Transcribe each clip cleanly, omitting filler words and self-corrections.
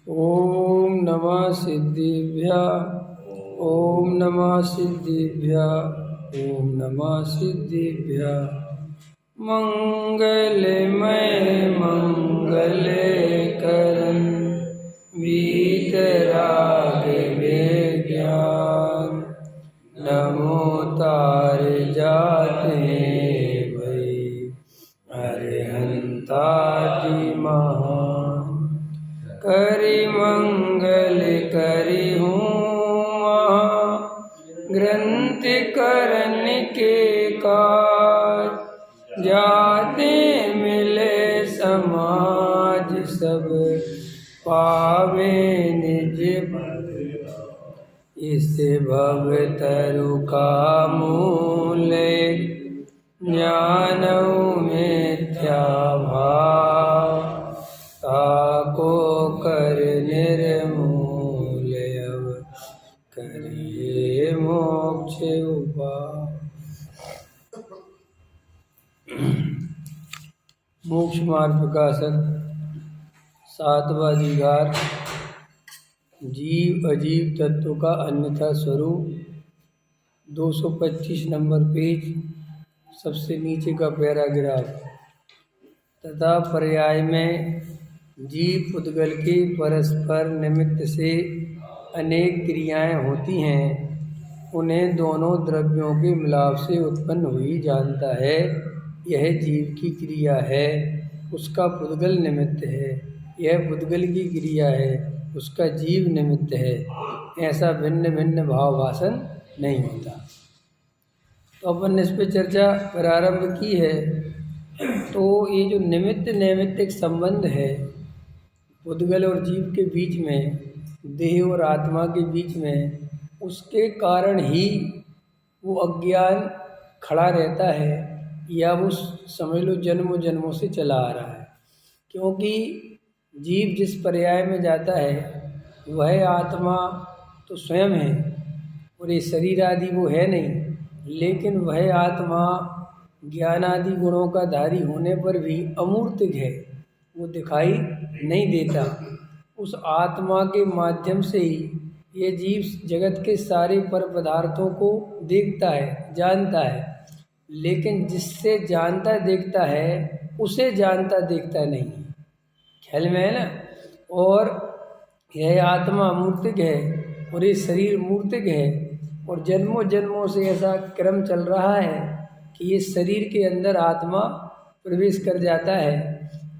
ओम नमः सिद्धिभ्यः। ओम नमः सिद्धिभ्यः। ओम नमः सिद्धिभ्यः। मंगलमय मंगलकरण वीतराग विज्ञान नमो तार जाते भई अरिहंतादि महान करि मंगल करि हूँ ग्रंथ करन के काज जाते मिले समाज सब पावे निज इस भव तरु का मूल ज्ञानऊ मिथ्या भाव ताको कर निर्मूल अब करिए मोक्ष उपाय। मोक्ष मार्ग प्रकाशक 7वां अधिकार जीव अजीव तत्व का अन्यथा स्वरूप 225 नंबर पेज सबसे नीचे का पैराग्राफ। तथा पर्याय में जीव पुद्गल के परस्पर निमित्त से अनेक क्रियाएं होती हैं, उन्हें दोनों द्रव्यों के मिलाप से उत्पन्न हुई जानता है। यह जीव की क्रिया है, उसका पुद्गल निमित्त है। यह पुद्गल की क्रिया है, उसका जीव निमित्त है। ऐसा भिन्न भिन्न भाव भाषण नहीं होता। तो अपन ने इस पर चर्चा प्रारंभ की है। तो ये जो निमित्त नैमित्तिक संबंध है पुद्गल और जीव के बीच में, देह और आत्मा के बीच में, उसके कारण ही वो अज्ञान खड़ा रहता है, या वो समझ लो जन्मों जन्मों से चला आ रहा है। क्योंकि जीव जिस पर्याय में जाता है वह आत्मा तो स्वयं है और ये शरीर आदि वो है नहीं, लेकिन वह आत्मा ज्ञान आदि गुणों का धारी होने पर भी अमूर्तिक है, वो दिखाई नहीं देता। उस आत्मा के माध्यम से ही ये जीव जगत के सारे पर पदार्थों को देखता है, जानता है। लेकिन जिससे जानता देखता है उसे जानता देखता नहीं, ख्याल में है ना। और यह आत्मा मूर्तिक है और ये शरीर मूर्तिक है, और जन्मों जन्मों से ऐसा क्रम चल रहा है कि ये शरीर के अंदर आत्मा प्रवेश कर जाता है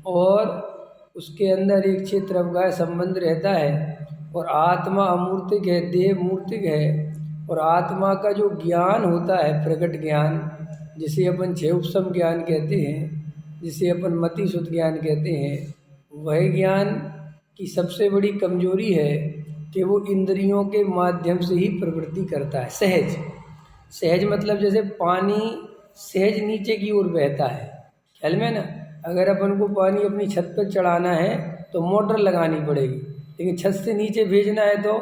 और उसके अंदर एक क्षेत्र अवगाह संबंध रहता है। और आत्मा अमूर्तिक है, देह मूर्तिक है। और आत्मा का जो ज्ञान होता है, प्रकट ज्ञान, जिसे अपन छह उपसम ज्ञान कहते हैं, जिसे अपन मति शुद्ध ज्ञान कहते हैं, वह ज्ञान की सबसे बड़ी कमजोरी है कि वो इंद्रियों के माध्यम से ही प्रवृत्ति करता है। सहज सहज मतलब जैसे पानी सहज नीचे की ओर बहता है, ख्याल में ना। अगर अपन को पानी अपनी छत पर चढ़ाना है तो मोटर लगानी पड़ेगी, लेकिन छत से नीचे भेजना है तो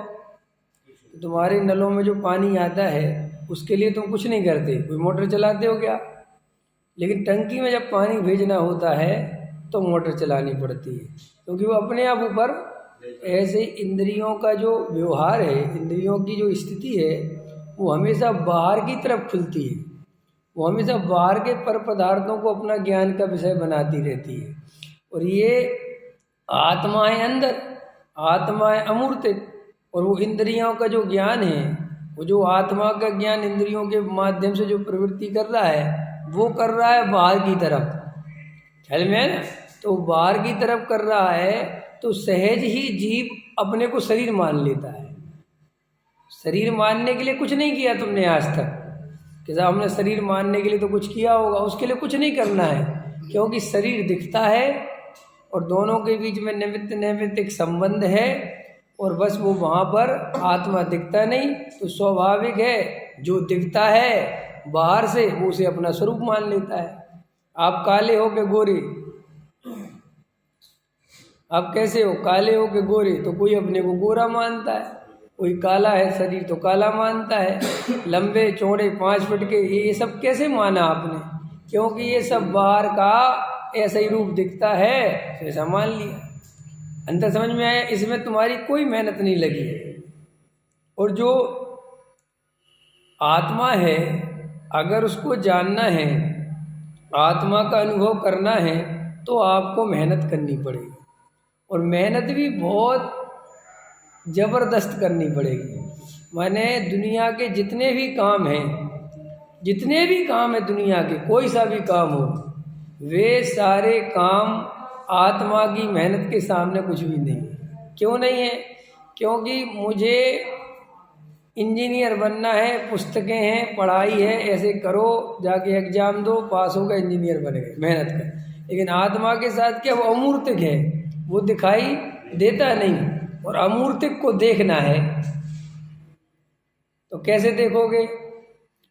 तुम्हारे नलों में जो पानी आता है उसके लिए तुम कुछ नहीं करते, कोई मोटर चलाते हो क्या। लेकिन टंकी में जब पानी भेजना होता है तो मोटर चलानी पड़ती है, क्योंकि वो अपने आप ऊपर। ऐसे इंद्रियों का जो व्यवहार है, इंद्रियों की जो स्थिति है, वो हमेशा बाहर की तरफ खुलती है। वो हमेशा बाहर के पर पदार्थों को अपना ज्ञान का विषय बनाती रहती है। और ये आत्माएं अंदर, आत्माएं अमूर्तिक। और वो इंद्रियों का जो ज्ञान है, वो जो आत्मा का ज्ञान इंद्रियों के माध्यम से जो प्रवृत्ति कर रहा है, वो कर रहा है बाहर की तरफ, ख्याल में है ना। तो बाहर की तरफ कर रहा है तो सहज ही जीव अपने को शरीर मान लेता है। शरीर मानने के लिए कुछ नहीं किया तुमने आज तक, कि साहब हमने शरीर मानने के लिए तो कुछ किया होगा, उसके लिए कुछ नहीं करना है। क्योंकि शरीर दिखता है और दोनों के बीच में निमित्त नैमित्तिक संबंध है, और बस वो वहाँ पर आत्मा दिखता नहीं। तो स्वाभाविक है जो दिखता है बाहर से वो उसे अपना स्वरूप मान लेता है। आप काले हो के गोरे, आप कैसे हो, काले हो के गोरे, तो कोई अपने को गोरा मानता है, कोई काला है शरीर तो काला मानता है, लंबे चौड़े 5 फुट के, ये सब कैसे माना आपने? क्योंकि ये सब बाहर का ऐसा ही रूप दिखता है, ऐसा मान लिया। अंतर समझ में आया? इसमें तुम्हारी कोई मेहनत नहीं लगी। और जो आत्मा है, अगर उसको जानना है, आत्मा का अनुभव करना है, तो आपको मेहनत करनी पड़ेगी, और मेहनत भी बहुत ज़बरदस्त करनी पड़ेगी। माने दुनिया के जितने भी काम हैं, जितने भी काम है दुनिया के, कोई सा भी काम हो, वे सारे काम आत्मा की मेहनत के सामने कुछ भी नहीं है। क्यों नहीं है? क्योंकि मुझे इंजीनियर बनना है, पुस्तकें हैं, पढ़ाई है, ऐसे करो, जाके एग्जाम दो, पास होगा, इंजीनियर बन गए, मेहनत कर। लेकिन आत्मा के साथ क्या, वो अमूर्तिक है, वो दिखाई देता नहीं, और अमूर्तिक को देखना है तो कैसे देखोगे?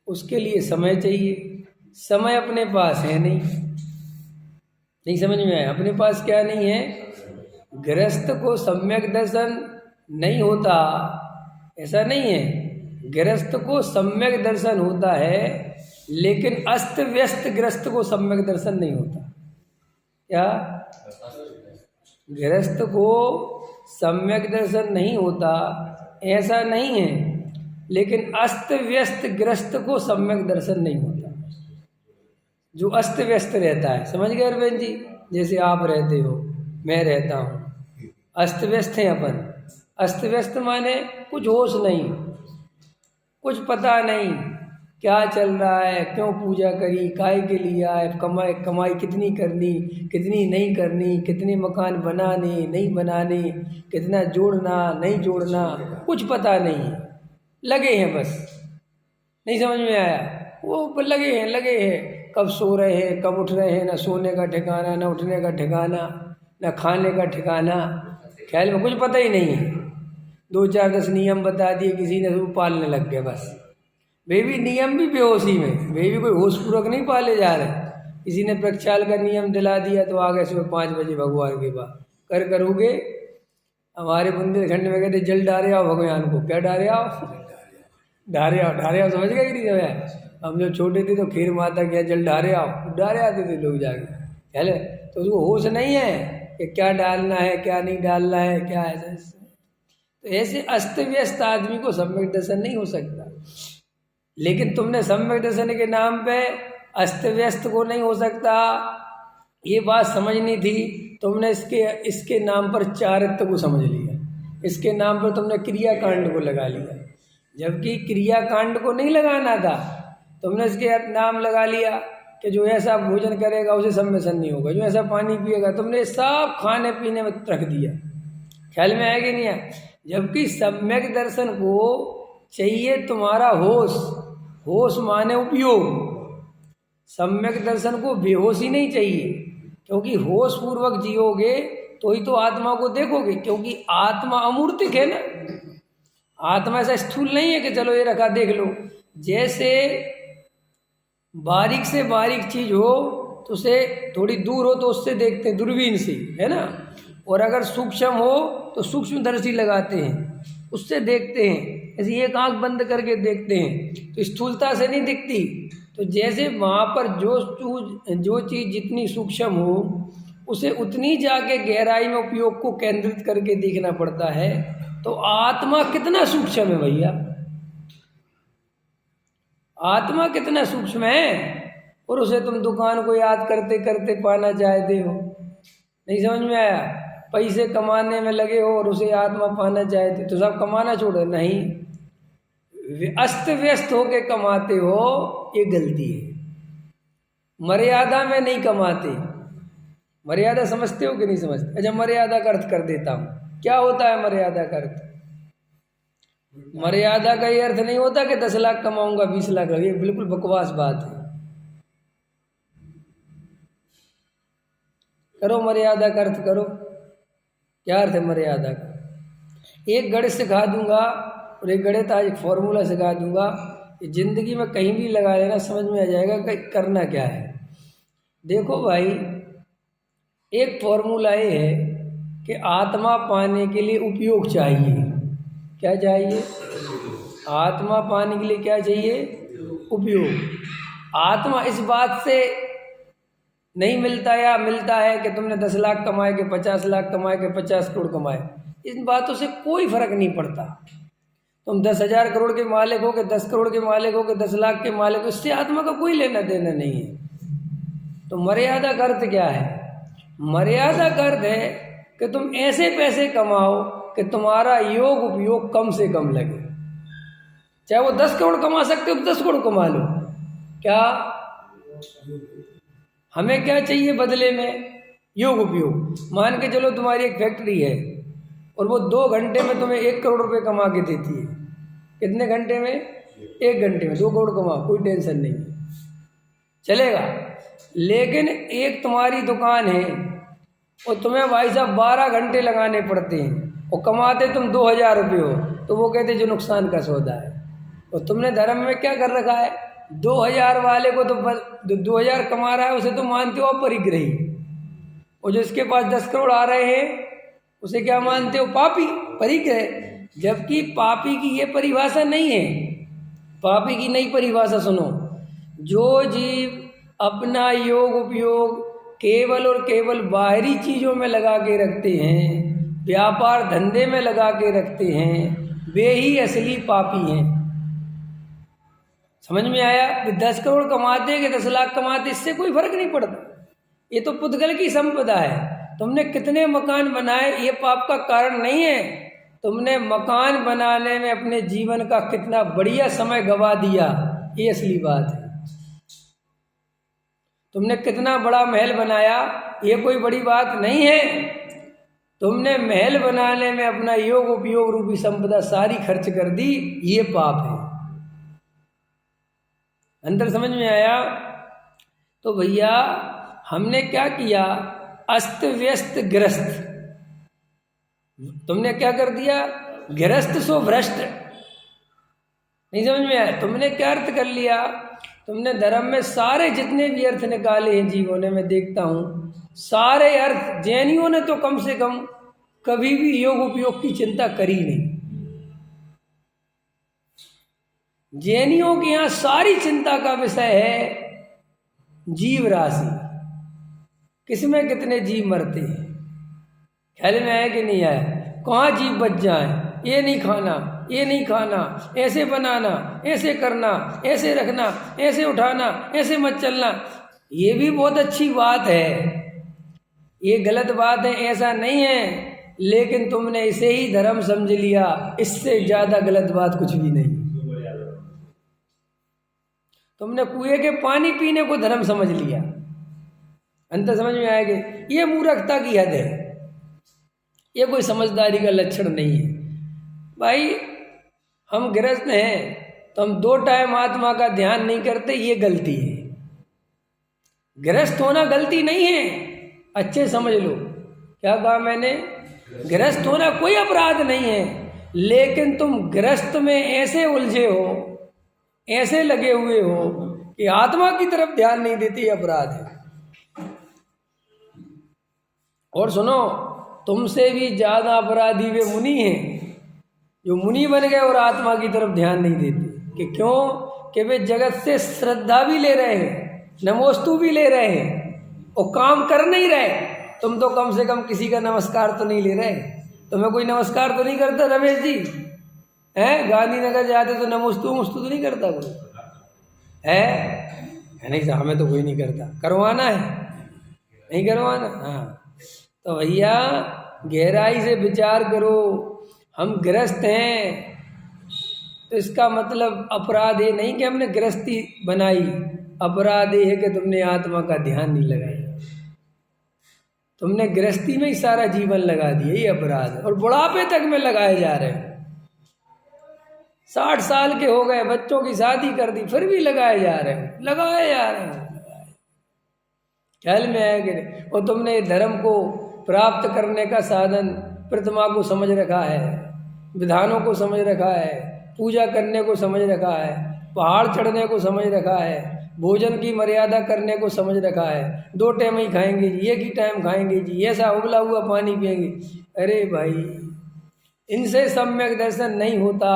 उसके लिए समय चाहिए। समय अपने पास है नहीं समझ में आया? अपने पास क्या नहीं है? गृहस्थ को सम्यक दर्शन नहीं होता, ऐसा नहीं है। गृहस्थ को सम्यक दर्शन होता है, लेकिन अस्त व्यस्त गृहस्थ को सम्यक दर्शन नहीं होता। क्या? गृहस्थ को सम्यक दर्शन नहीं होता, ऐसा नहीं है, लेकिन अस्त व्यस्त गृहस्थ को सम्यक दर्शन नहीं होता। जो अस्त व्यस्त रहता है, समझ गए अरविंद जी? जैसे आप रहते हो, मैं रहता हूँ, अस्त व्यस्त हैं अपन। अस्त व्यस्त माने कुछ होश नहीं, कुछ पता नहीं क्या चल रहा है, क्यों पूजा करी, काय के लिए आए, कमाई कितनी करनी, कितनी नहीं करनी, कितने मकान बनाने नहीं बनाने, कितना जोड़ना नहीं जोड़ना, कुछ पता नहीं, लगे हैं बस। नहीं समझ में आया? वो लगे हैं, कब सो रहे हैं, कब उठ रहे हैं, ना सोने का ठिकाना, ना उठने का ठिकाना, ना खाने का ठिकाना, ख्याल में कुछ पता ही नहीं है। 2-4-10 नियम बता दिए किसी ने, वो पालने लग गए बस। वे भी नियम भी बेहोशी में, वे भी कोई होशपूर्वक नहीं पाले जा रहे। किसी ने प्रक्षाल का नियम दिला दिया तो आ गए सुबह 5 बजे भगवान के पास, करोगे। हमारे बुंदेलखंड में कहते जल डारे आओ भगवान को। क्या डारे आओ? ढारे आओ, समझ गए कि नहीं समझ? हम जब छोटे थे तो खीर माता क्या जल ढारे आते थे लोग जाके, चले। तो उसको होश नहीं है कि क्या डालना है, क्या नहीं डालना है, क्या ऐसा। तो ऐसे अस्त व्यस्त आदमी को सम्यक दर्शन नहीं हो सकता। लेकिन तुमने सम्यक दर्शन के नाम पे अस्त व्यस्त को नहीं हो सकता, ये बात समझनी थी। तुमने इसके नाम पर चारित्य को समझ लिया, इसके नाम पर तुमने क्रियाकांड को लगा लिया, जबकि क्रियाकांड को नहीं लगाना था। तुमने इसके नाम लगा लिया कि जो ऐसा भोजन करेगा उसे सम्यसन नहीं होगा, जो ऐसा पानी पिएगा, तुमने सब खाने पीने में रख दिया। ख्याल में आएगा नहीं है? जबकि सम्यक दर्शन को चाहिए तुम्हारा होश माने उपयोग। सम्यक दर्शन को बेहोशी नहीं चाहिए, क्योंकि होश पूर्वक जियोगे तो ही तो आत्मा को देखोगे, क्योंकि आत्मा अमूर्तिक है ना। आत्मा ऐसा स्थूल नहीं है कि चलो ये रखा देख लो। जैसे बारीक से बारीक चीज हो तो उसे थोड़ी दूर हो तो उससे देखते हैं दूरबीन से, है ना। और अगर सूक्ष्म हो तो सूक्ष्मदर्शी लगाते हैं, उससे देखते हैं। ऐसे एक आंख बंद करके देखते हैं तो स्थूलता से नहीं दिखती। तो जैसे वहाँ पर जो चीज़ जितनी सूक्ष्म हो उसे उतनी जाके गहराई में उपयोग को केंद्रित करके देखना पड़ता है। तो आत्मा कितना सूक्ष्म है भैया, आत्मा कितना सूक्ष्म है, और उसे तुम दुकान को याद करते करते पाना चाहते हो। नहीं समझ में आया? पैसे कमाने में लगे हो और उसे आत्मा पाना चाहते, तो सब कमाना छोड़ो नहीं, अस्त व्यस्त होके कमाते हो, ये गलती है। मर्यादा में नहीं कमाते। मर्यादा समझते हो कि नहीं समझते? अच्छा, मर्यादा का अर्थ कर देता हूँ। क्या होता है मर्यादा का अर्थ? मर्यादा का ये अर्थ नहीं होता कि 10 लाख कमाऊंगा 20 लाख, ये बिल्कुल बकवास बात है। करो मर्यादा का अर्थ करो। क्या अर्थ है मर्यादा का? एक गणित सिखा दूंगा और एक गणित आज फॉर्मूला सिखा दूंगा, ये जिंदगी में कहीं भी लगा लेना, समझ में आ जाएगा कि करना क्या है। देखो भाई, एक फॉर्मूला ये है कि आत्मा पाने के लिए उपयोग चाहिए। क्या चाहिए? आत्मा पाने के लिए क्या चाहिए? उपयोग। आत्मा इस बात से नहीं मिलता, या मिलता है कि तुमने 10 लाख कमाए कि 50 लाख कमाए कि 50 करोड़ कमाए, इन बातों से कोई फर्क नहीं पड़ता। तुम 10,000 करोड़ के मालिक हो कि 10 करोड़ के मालिक हो कि 10 लाख के मालिक हो, इससे आत्मा का कोई लेना देना नहीं है। तो मर्यादा का अर्थ क्या है? मर्यादा का अर्थ है कि तुम ऐसे पैसे कमाओ कि तुम्हारा योग उपयोग कम से कम लगे। चाहे वो 10 करोड़ कमा सकते हो तो 10 करोड़ कमा लो। क्या हमें क्या चाहिए बदले में? योग उपयोग। मान के चलो तुम्हारी एक फैक्ट्री है और वो 2 घंटे में तुम्हें 1 करोड़ रुपए कमा के देती है। कितने घंटे में? 1 घंटे में 2 करोड़ कमाओ, कोई टेंशन नहीं, चलेगा। लेकिन एक तुम्हारी दुकान है और तुम्हें भाई साहब 12 घंटे लगाने पड़ते हैं और कमाते तुम 2,000 रुपये हो, तो वो कहते जो नुकसान का सौदा है। और तुमने धर्म में क्या कर रखा है? 2,000 वाले को तो 2,000 कमा रहा है उसे तो मानते हो आप परिग्रही, और जिसके पास 10 करोड़ आ रहे हैं उसे क्या मानते हो? पापी, परिग्रह। जबकि पापी की ये परिभाषा नहीं है। पापी की नई परिभाषा सुनो। जो जीव अपना योग उपयोग केवल और केवल बाहरी चीज़ों में लगा के रखते हैं, व्यापार धंधे में लगा के रखते हैं, वे ही असली पापी हैं। समझ में आया? 10 करोड़ कमाते कि 10 लाख कमाते, इससे कोई फर्क नहीं पड़ता। ये तो पुद्गल की संपदा है। तुमने कितने मकान बनाए ये पाप का कारण नहीं है। तुमने मकान बनाने में अपने जीवन का कितना बढ़िया समय गवा दिया, ये असली बात है। तुमने कितना बड़ा महल बनाया, ये कोई बड़ी बात नहीं है। तुमने महल बनाने में अपना योग उपयोग रूपी संपदा सारी खर्च कर दी, ये पाप है। अंदर समझ में आया? तो भैया हमने क्या किया? अस्त व्यस्त ग्रस्त। तुमने क्या कर दिया? ग्रस्त सो भ्रष्ट। नहीं समझ में आया? तुमने क्या अर्थ कर लिया? तुमने धर्म में सारे जितने भी अर्थ निकाले हैं जीवों ने, मैं देखता हूं सारे अर्थ जैनियों ने तो कम से कम कभी भी योग उपयोग की चिंता करी नहीं। जैनियों के यहाँ सारी चिंता का विषय है जीव राशि, किसमें कितने जीव मरते हैं। ख्याल में आया कि नहीं आया? कहाँ जीव बच जाए, ये नहीं खाना, ये नहीं खाना, ऐसे बनाना, ऐसे करना, ऐसे रखना, ऐसे उठाना, ऐसे मत चलना। ये भी बहुत अच्छी बात है, ये गलत बात है ऐसा नहीं है, लेकिन तुमने इसे ही धर्म समझ लिया। इससे ज़्यादा गलत बात कुछ भी नहीं। तुमने कुएं के पानी पीने को धर्म समझ लिया। अंतर समझ में आएगा? ये मूर्खता की हद है, ये कोई समझदारी का लक्षण नहीं है। भाई हम गृहस्थ हैं तो हम 2 टाइम आत्मा का ध्यान नहीं करते, ये गलती है। गृहस्थ होना गलती नहीं है, अच्छे समझ लो। क्या कहा मैंने? गृहस्थ होना कोई अपराध नहीं है, लेकिन तुम गृहस्थ में ऐसे उलझे हो, ऐसे लगे हुए हो कि आत्मा की तरफ ध्यान नहीं देती, अपराध है। और सुनो, तुमसे भी ज्यादा अपराधी वे मुनि हैं जो मुनि बन गए और आत्मा की तरफ ध्यान नहीं देते। कि क्यों? कि वे जगत से श्रद्धा भी ले रहे हैं, नमोस्तु भी ले रहे हैं और काम कर नहीं रहे। तुम तो कम से कम किसी का नमस्कार तो नहीं ले रहे। तुम्हें कोई नमस्कार तो नहीं करता रमेश जी? हैं? गांधीनगर जाते तो नमोस्तु मुस्तु तो नहीं करता कोई? है नहीं साहब, हमें तो कोई नहीं करता। करवाना है? नहीं करवाना? हाँ। तो भैया गहराई से विचार करो। हम गृहस्थ हैं तो इसका मतलब अपराध ये नहीं कि हमने गृहस्थी बनाई, अपराध ये है कि तुमने आत्मा का ध्यान नहीं लगाया। तुमने गृहस्थी में ही सारा जीवन लगा दिया, ये अपराध है। और बुढ़ापे तक में लगाए जा रहे हैं। 60 साल के हो गए, बच्चों की शादी कर दी, फिर भी लगाए जा रहे हैं, लगाए जा रहे हैं। ख्याल में आएगा? और तुमने धर्म को प्राप्त करने का साधन प्रतिमा को समझ रखा है, विधानों को समझ रखा है, पूजा करने को समझ रखा है, पहाड़ चढ़ने को समझ रखा है, भोजन की मर्यादा करने को समझ रखा है। 2 टाइम ही खाएंगे जी, एक ही टाइम खाएंगे जी, ऐसा उबला हुआ पानी पिएंगे। अरे भाई, इनसे सम्यक दर्शन नहीं होता,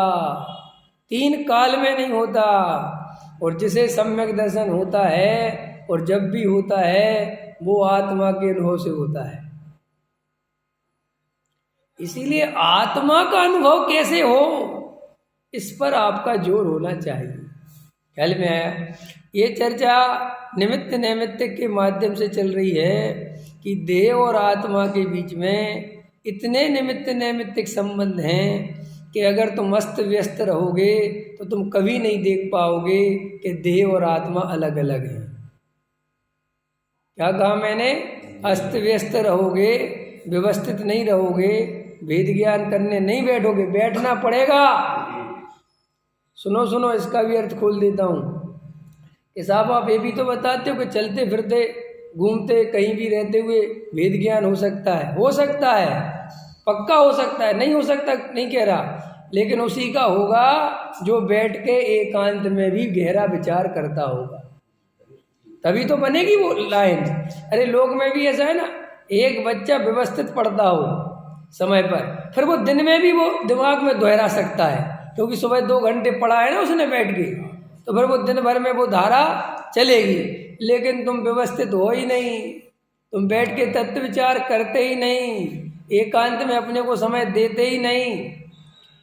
3 काल में नहीं होता। और जिसे सम्यक दर्शन होता है और जब भी होता है वो आत्मा के अनुभव से होता है। इसीलिए आत्मा का अनुभव कैसे हो, इस पर आपका जोर होना चाहिए। ख्याल में आया? ये चर्चा निमित्त नैमित्तिक के माध्यम से चल रही है कि देह और आत्मा के बीच में इतने निमित्त नैमित्तिक संबंध हैं कि अगर तुम अस्त व्यस्त रहोगे तो तुम कभी नहीं देख पाओगे कि देह और आत्मा अलग अलग हैं। क्या कहा मैंने? अस्त व्यस्त रहोगे, व्यवस्थित नहीं रहोगे, वेद ज्ञान करने नहीं बैठोगे, बैठना पड़ेगा। सुनो सुनो, इसका भी अर्थ खोल देता हूँ कि साहब आप ये भी तो बताते हो कि चलते फिरते घूमते कहीं भी रहते हुए वेद ज्ञान हो सकता है। हो सकता है, पक्का हो सकता है, नहीं हो सकता नहीं कह रहा, लेकिन उसी का होगा जो बैठ के एकांत में भी गहरा विचार करता होगा, तभी तो बनेगी वो लाइन। अरे लोग में भी ऐसा है ना, एक बच्चा व्यवस्थित पढ़ता हो समय पर, फिर वो दिन में भी वो दिमाग में दोहरा सकता है, क्योंकि सुबह 2 घंटे पढ़ा है ना उसने बैठ के, तो फिर वो दिन भर में वो धारा चलेगी। लेकिन तुम व्यवस्थित हो ही नहीं, तुम बैठ के तत्व विचार करते ही नहीं, एकांत में अपने को समय देते ही नहीं,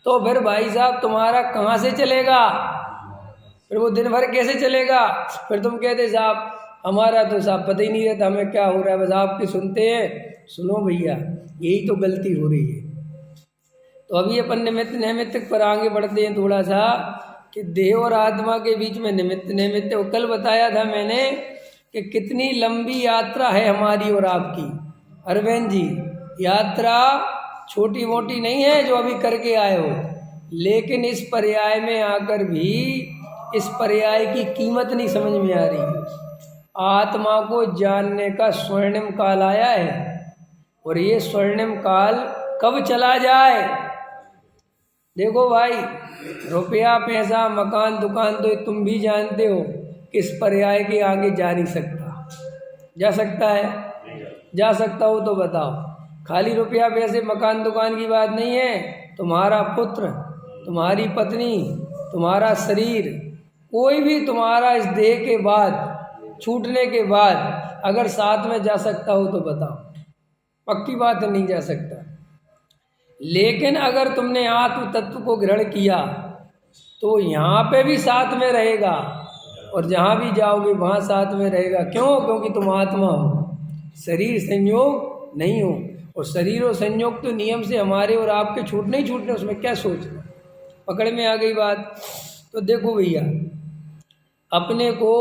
तो फिर भाई साहब तुम्हारा कहाँ से चलेगा? फिर वो दिन भर कैसे चलेगा? फिर तुम कहते साहब हमारा तो साहब पता ही नहीं रहता हमें क्या हो रहा है, बस आपकी सुनते हैं। सुनो भैया, यही तो गलती हो रही है। तो अभी अपन निमित्त नैमित्तिक पर आगे बढ़ते हैं थोड़ा सा, कि देह और आत्मा के बीच में निमित्त नैमित्त। वो कल बताया था मैंने कि कितनी लंबी यात्रा है हमारी और आपकी। अरविंद जी, यात्रा छोटी मोटी नहीं है जो अभी करके आए हो, लेकिन इस पर्याय में आकर भी इस पर्याय की कीमत नहीं समझ में आ रही। आत्मा को जानने का स्वर्णिम काल आया है, और ये स्वर्णिम काल कब चला जाए? देखो भाई, रुपया पैसा मकान दुकान तो तुम भी जानते हो कि इस पर्याय के आगे जा नहीं सकता। जा सकता है? जा सकता हो तो बताओ। खाली रुपया पैसे मकान दुकान की बात नहीं है, तुम्हारा पुत्र, तुम्हारी पत्नी, तुम्हारा शरीर, कोई भी तुम्हारा इस देह के बाद छूटने के बाद अगर साथ में जा सकता हो तो बताओ। पक्की बात है, नहीं जा सकता। लेकिन अगर तुमने आत्म तत्व को ग्रहण किया तो यहाँ पे भी साथ में रहेगा, और जहाँ भी जाओगे वहाँ साथ में रहेगा। क्यों? क्योंकि तुम आत्मा हो, शरीर संयोग नहीं हो। और शरीर और संयोग तो नियम से हमारे और आपके छूटने ही छूटने, उसमें क्या सोचना। पकड़ में आ गई बात? तो देखो भैया, अपने को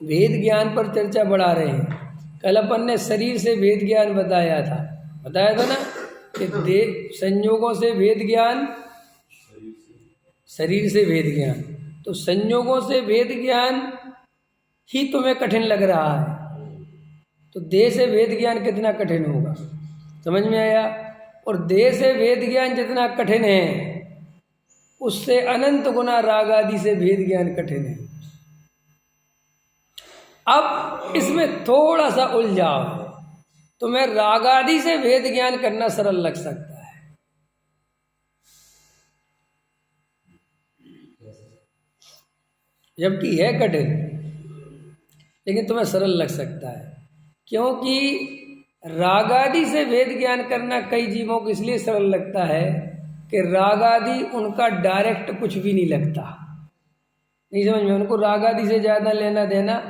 वेद ज्ञान पर चर्चा बढ़ा रहे हैं। कल अपन ने शरीर से वेद ज्ञान बताया था ना, कि देह संयोगों से वेद ज्ञान, शरीर से वेद ज्ञान। तो संयोगों से वेद ज्ञान ही तुम्हें कठिन लग रहा है, तो देह से वेद ज्ञान कितना कठिन होगा? समझ में आया? और देह से वेद ज्ञान जितना कठिन है, उससे अनंत गुना राग आदि से वेद ज्ञान कठिन है। अब इसमें थोड़ा सा उलझाव है, तुम्हें राग आदि से वेद ज्ञान करना सरल लग सकता है, जबकि है कठिन, लेकिन तुम्हें सरल लग सकता है। क्योंकि राग आदि से वेद ज्ञान करना कई जीवों को इसलिए सरल लगता है कि राग आदि उनका डायरेक्ट कुछ भी नहीं लगता। नहीं समझ में? उनको राग आदि से ज़्यादा लेना देना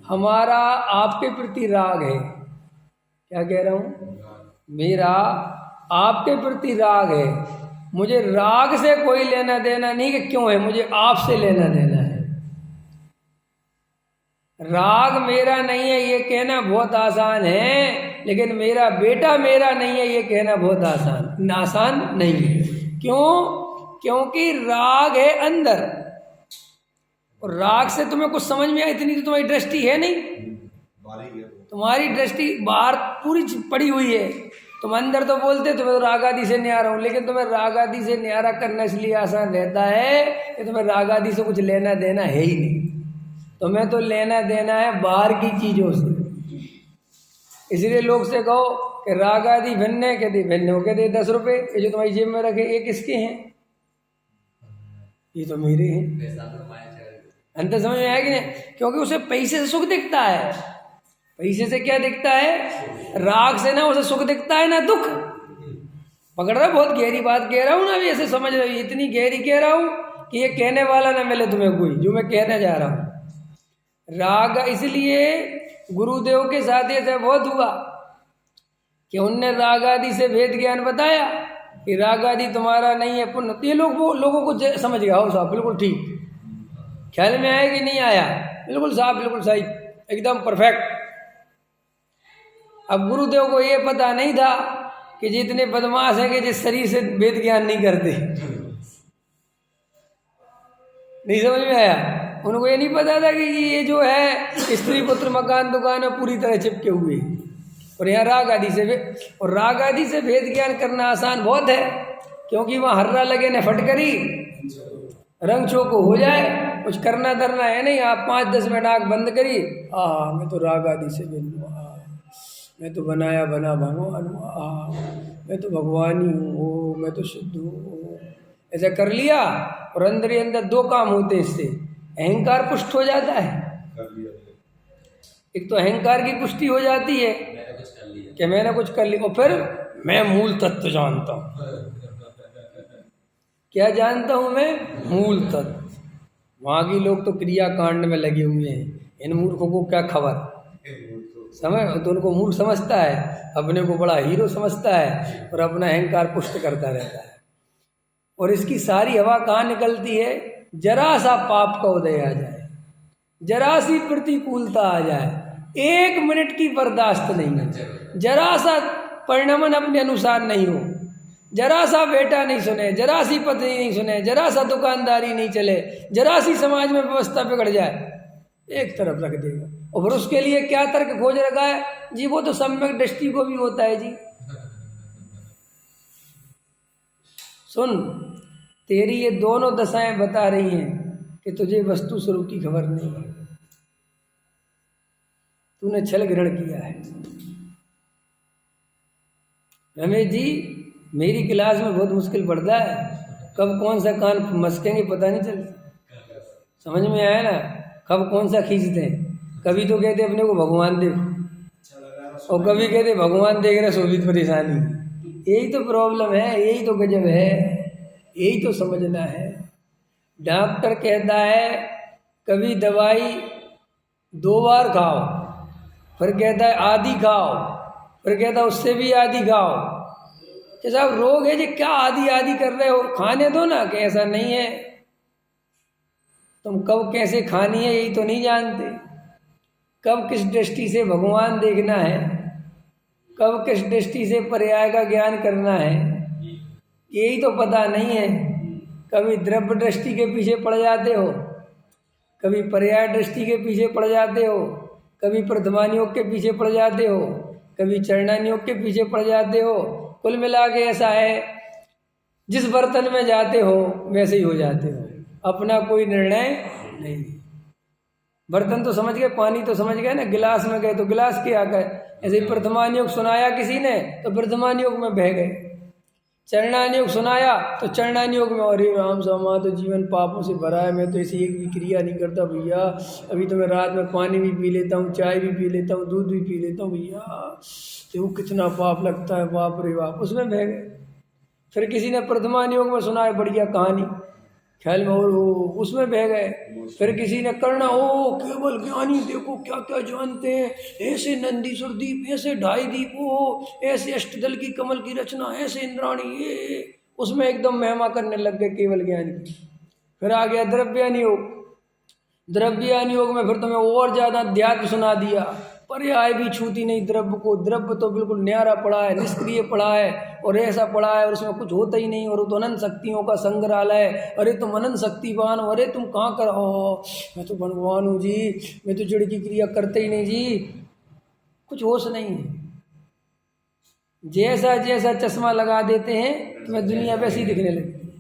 हमारा आपके प्रति राग है। क्या कह रहा हूँ? मेरा आपके प्रति राग है, मुझे राग से कोई लेना देना नहीं कि क्यों है, मुझे आपसे लेना देना है। राग मेरा नहीं है ये कहना बहुत आसान है, लेकिन मेरा बेटा मेरा नहीं है ये कहना बहुत आसान नहीं है। क्यों? क्योंकि राग है अंदर, और राग से तुम्हें कुछ समझ में आए इतनी तो तुम्हारी दृष्टि है नहीं। तुम्हारी दृष्टि बाहर पूरी पड़ी हुई है, तुम अंदर तो बोलते तुम्हें तो राग आदि से न्यारा हूँ, लेकिन तुम्हें राग आदि से न्यारा करना इसलिए आसान रहता है कि तुम्हें राग आदि से कुछ लेना देना है ही नहीं। तुम्हें तो लेना देना है बाहर की चीज़ों से। इसलिए लोग से कहो कि राग आदि भिन्न है, कहते भिन्न हो, कहते 10 रुपये ये जो तुम्हारी जेब में रखे ये किसके हैं? ये तो मेरे हैं। अंतर समझ में आया कि नहीं? क्योंकि उसे पैसे से सुख दिखता है, पैसे से क्या दिखता है? राग से ना उसे सुख दिखता है ना दुख। पकड़ रहा? बहुत गहरी बात कह रहा हूँ ना, अभी ऐसे समझ रहे हो, इतनी गहरी कह रहा हूँ कि ये कहने वाला ना मिले तुम्हें कोई, जो मैं कहने जा रहा हूँ। राग इसलिए गुरुदेव के साथ ऐसा बहुत हुआ कि उनने राग आदि से भेद ज्ञान बताया कि राग आदि तुम्हारा नहीं है पुण्य। ये लोगों को समझ गया हो साहब, बिल्कुल ठीक, ख्याल में आया कि नहीं आया? बिल्कुल साहब, बिल्कुल सही, एकदम परफेक्ट। अब गुरुदेव को ये पता नहीं था कि जितने बदमाश हैं कि जिस शरीर से वेद ज्ञान नहीं करते, नहीं समझ में आया उनको। ये नहीं पता था कि ये जो है स्त्री पुत्र मकान दुकान है पूरी तरह चिपके हुए, और यहाँ राग आदि से और राग आदि से भेद ज्ञान करना आसान बहुत है, क्योंकि वहाँ हर्रा लगे न फटकरी रंग चोको हो जाए, कुछ करना धरना है नहीं। आप 5-10 मिनट आँख बंद करी, मैं तो राग आदि से भेद, मैं तो बनाया बना भगवान हूँ, मैं तो भगवान ही हूँ, मैं तो शुद्ध हूँ, ऐसा कर लिया। और अंदर ही अंदर 2 काम होते हैं इससे, अहंकार पुष्ट हो जाता है। एक तो अहंकार की पुष्टि हो जाती है कि मैंने कुछ कर लिया, और फिर मैं मूल तत्व जानता हूँ। क्या जानता हूँ मैं? मूल तत्व। वहाँ के लोग तो क्रिया कांड में लगे हुए हैं, इन मूर्खों को क्या खबर, समझ तो उनको मूर्ख समझता है, अपने को बड़ा हीरो समझता है और अपना अहंकार पुष्ट करता रहता है। और इसकी सारी हवा कहाँ निकलती है? जरा सा पाप का उदय आ जाए, जरा सी प्रतिकूलता आ जाए, 1 मिनट की बर्दाश्त नहीं है, जरा सा परिणमन अपने अनुसार नहीं हो, जरा सा बेटा नहीं सुने, जरा सी पत्नी नहीं सुने, जरा सा दुकानदारी नहीं चले, जरा सी समाज में व्यवस्था बिगड़ जाए, एक तरफ रख देगा। और फिर उसके लिए क्या तर्क खोज रखा है जी? वो तो सम्यक दृष्टि को भी होता है जी। सुन, तेरी ये दोनों दशाएं बता रही हैं कि तुझे वस्तु स्वरूप की खबर नहीं है, तूने छल ग्रहण किया है। रमेश जी, मेरी क्लास में बहुत मुश्किल पड़ता है, कब कौन सा कान मस्केंगे पता नहीं चलता, समझ में आया ना? कब कौन सा खींचते हैं, कभी तो कहते अपने को भगवान देखो, और कभी कहते भगवान देख रहे शोभित परेशानी। यही तो प्रॉब्लम है, यही तो गजब है, यही तो समझना है। डॉक्टर कहता है कभी दवाई 2 बार खाओ, फिर कहता है आधी खाओ, फिर कहता है उससे भी आधी खाओ। कि साहब रोग है जी, क्या आधी आधी कर रहे हो, खाने दो ना। कि ऐसा नहीं है, तुम कब कैसे खानी है यही तो नहीं जानते, कब किस दृष्टि से भगवान देखना है, कब किस दृष्टि से पर्याय का ज्ञान करना है, यही तो पता नहीं है। कभी द्रव्य दृष्टि के पीछे पड़ जाते हो, कभी पर्याय दृष्टि के पीछे पड़ जाते हो, कभी प्रथमान योग के पीछे पड़ जाते हो, कभी चरणान योग के पीछे पड़ जाते हो। कुल मिला के ऐसा है, जिस बर्तन में जाते हो वैसे ही हो जाते हो, अपना कोई निर्णय नहीं। बर्तन तो समझ गए, पानी तो समझ गए ना, गिलास में गए तो गिलास के आ गए। ऐसे ही प्रथमान योग सुनाया किसी ने तो प्रथमान योग में बह गए, चरणान योग सुनाया तो चरणान योग में, अरे राम समा तो जीवन पापों से भरा है, मैं तो ऐसी एक भी क्रिया नहीं करता भैया, अभी तो मैं रात में पानी भी पी लेता हूँ, चाय भी पी लेता हूँ, दूध भी पी लेता हूँ भैया, तो कितना पाप लगता है, बाप रे बाप, उसमें बह गए। फिर किसी ने प्रथमान योग में सुना है बढ़िया कहानी, ख्याल में, और उसमें बह गए। फिर किसी ने करना, ओ केवल ज्ञानी देखो क्या क्या जानते हैं, ऐसे नंदीश्वर द्वीप, ऐसे 2.5 द्वीप, ओ ऐसे अष्टदल की कमल की रचना, ऐसे इंद्राणी, ये उसमें एकदम महिमा करने लग गए केवल ज्ञान की। फिर आ गया द्रव्यान योग, द्रव्यान योग में फिर तुम्हें और ज़्यादा अध्यात्म सुना दिया, पर्याय भी छूती नहीं द्रव्य को, द्रव्य तो बिल्कुल न्यारा पड़ा है, निष्क्रिय पड़ा है, और ऐसा पड़ा है और उसमें कुछ होता ही नहीं, और वो तो अनंत शक्तियों का संग्रहालय। अरे तुम अनंत शक्तिवान हो, अरे तुम कहाँ कर, मैं तो भगवान हूँ जी, मैं तो जड़ की क्रिया करते ही नहीं जी, कुछ होश नहीं है। जैसा जैसा चश्मा लगा देते हैं तुम्हें दुनिया वैसी दिखने लगती है।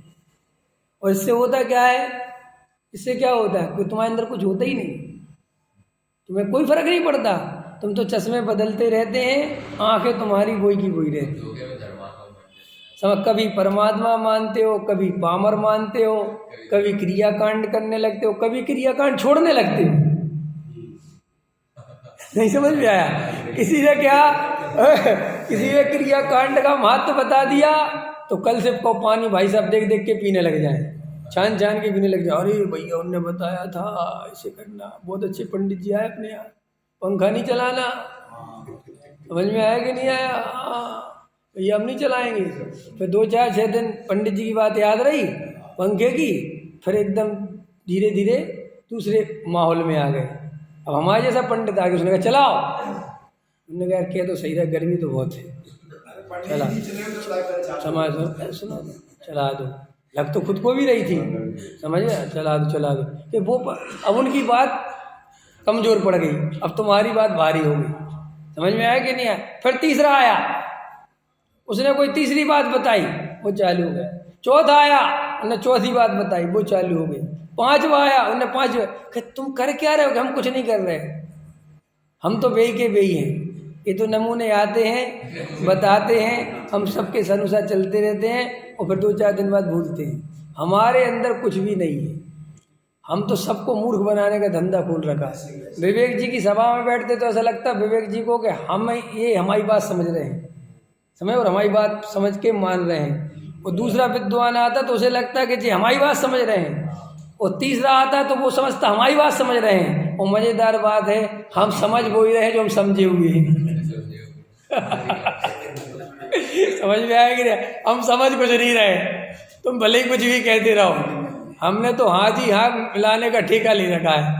और इससे होता क्या है, इससे क्या होता है कि तुम्हारे अंदर कुछ होता ही नहीं, तुम्हें कोई फर्क नहीं पड़ता, तुम तो चश्मे बदलते रहते हैं, आंखें तुम्हारी वही की वही रहती है। समझ, कभी परमात्मा मानते हो, कभी पामर मानते हो, कभी क्रियाकांड करने लगते हो, कभी क्रियाकांड छोड़ने लगते हो। नहीं समझ में आया? किसी ने क्या किसी ने क्रिया कांड का महत्व बता दिया तो कल से को पानी भाई साहब देख देख के पीने लग जाए, छान छान के पीने लग जाए। अरे भैया उनने बताया था ऐसे करना, बहुत अच्छे पंडित जी आए अपने यहाँ, पंखा नहीं चलाना। समझ में आया कि नहीं आया? भैया हम नहीं चलाएंगे। फिर 2-4-6 दिन पंडित जी की बात याद रही पंखे की, फिर एकदम धीरे धीरे दूसरे माहौल में आ गए। अब हमारे जैसा पंडित आ गया, उसने कहा चलाओ। उन्होंने कहा क्या तो सही था, गर्मी तो बहुत है, चला समझ दो, सुनो चला दो। लग तो खुद को भी रही थी, समझ में, चला दो कि वो अब उनकी बात कमज़ोर पड़ गई, अब तुम्हारी बात भारी हो गई। समझ में आया कि नहीं आया? फिर तीसरा आया, उसने कोई तीसरी बात बताई, वो चालू हो गया। चौथा आया, उन्होंने चौथी बात बताई, वो चालू हो गई। पांचवा आया, उन्होंने पांचवा कि तुम कर क्या रहे हो? कि हम कुछ नहीं कर रहे, हम तो बेई के बेई हैं। ये तो नमूने आते हैं, बताते हैं, हम सबके अनुसार चलते रहते हैं और फिर 2-4 दिन बाद भूलते हैं। हमारे अंदर कुछ भी नहीं है, हम तो सबको मूर्ख बनाने का धंधा खोल रखा है। विवेक जी की सभा में बैठते तो ऐसा लगता है विवेक जी को कि हम ये हमारी बात समझ रहे हैं, समझ, और हमारी बात समझ के मान रहे हैं। और दूसरा विद्वान आता तो उसे लगता है कि जी हमारी बात समझ रहे हैं। और तीसरा आता तो वो समझता हमारी बात समझ रहे हैं। और मज़ेदार बात है, हम समझ वो ही रहे जो हम समझे हुए हैं। समझ में आया कि नहीं? हम समझ कुछ नहीं रहे, तुम भले ही कुछ भी कहते रहो। हमने तो हाँ जी हाँ मिलाने का ठेका ले रखा है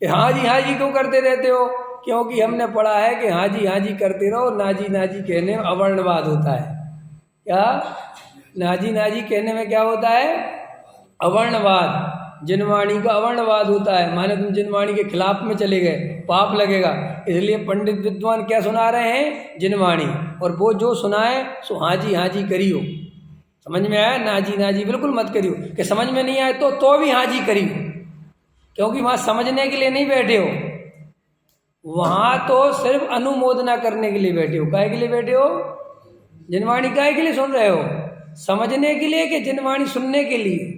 कि हाँ जी क्यों करते रहते हो? क्योंकि हमने पढ़ा है कि हाँ जी करते रहो, ना जी कहने में अवर्णवाद होता है। क्या ना जी कहने में क्या होता है? अवर्णवाद। जिनवाणी का अवर्णवाद होता है, माने तुम जिनवाणी के खिलाफ में चले गए, पाप लगेगा। इसलिए पंडित विद्वान क्या सुना रहे हैं? जिनवाणी। और वो जो सुनाए सो हाँ जी करियो। समझ में आया? ना जी बिल्कुल मत करियो। कि समझ में नहीं आए तो भी हाँ जी करियो, क्योंकि वहाँ समझने के लिए नहीं बैठे हो, वहाँ तो सिर्फ अनुमोदना करने के लिए बैठे हो। काहे के लिए बैठे हो? जिनवाणी काहे के लिए सुन रहे हो? समझने के लिए कि जिनवाणी सुनने के लिए?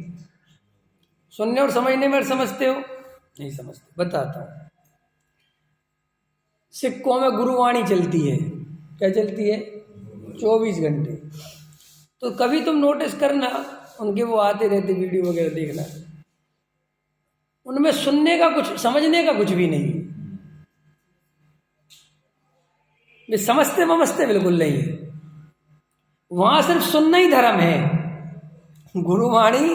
सुनने और समझने में समझते हो? नहीं समझते। बताता हूँ, सिक्कों में गुरुवाणी चलती है। क्या चलती है? 24 घंटे। तो कभी तुम नोटिस करना, उनके वो आते रहते वीडियो वगैरह देखना, उनमें सुनने का कुछ, समझने का कुछ भी नहीं। वे समझते बिल्कुल नहीं है। वहां सिर्फ सुनना ही धर्म है। गुरुवाणी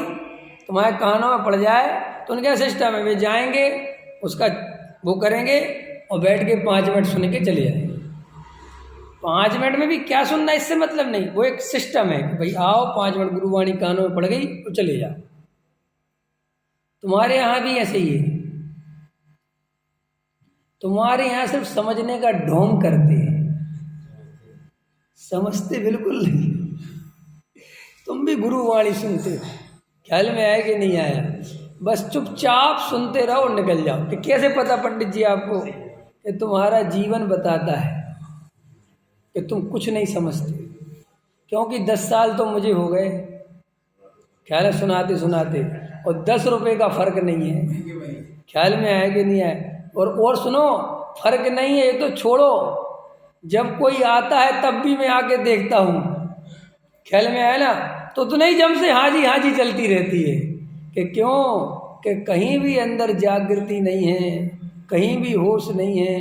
तुम्हारे कानों में पड़ जाए तो उनका सिस्टम है, वे जाएंगे उसका वो करेंगे और बैठ के 5 मिनट सुन के चले जाएंगे। 5 मिनट में भी क्या सुनना, इससे मतलब नहीं। वो एक सिस्टम है कि भाई आओ 5 मिनट गुरुवाणी कानों में पड़ गई तो चले जाओ। तुम्हारे यहाँ भी ऐसे ही है। तुम्हारे यहाँ सिर्फ समझने का ढोंग करते हैं, समझते बिल्कुल नहीं। तुम भी गुरुवाणी सुनते हो, ख्याल में आया कि नहीं आया? बस चुपचाप सुनते रहो और निकल जाओ। कि कैसे पता पंडित जी आपको? कि तुम्हारा जीवन बताता है कि तुम कुछ नहीं समझते। क्योंकि 10 साल तो मुझे हो गए, ख्याल है, सुनाते सुनाते, और 10 रुपये का फर्क नहीं है। ख्याल में आया कि नहीं आया? और सुनो, फर्क नहीं है ये तो छोड़ो, जब कोई आता है तब भी मैं आके देखता हूँ। ख्याल में आया ना? तो नहीं, जब से हाँ जी चलती रहती है। कि क्यों? कि कहीं भी अंदर जागृति नहीं है, कहीं भी होश नहीं है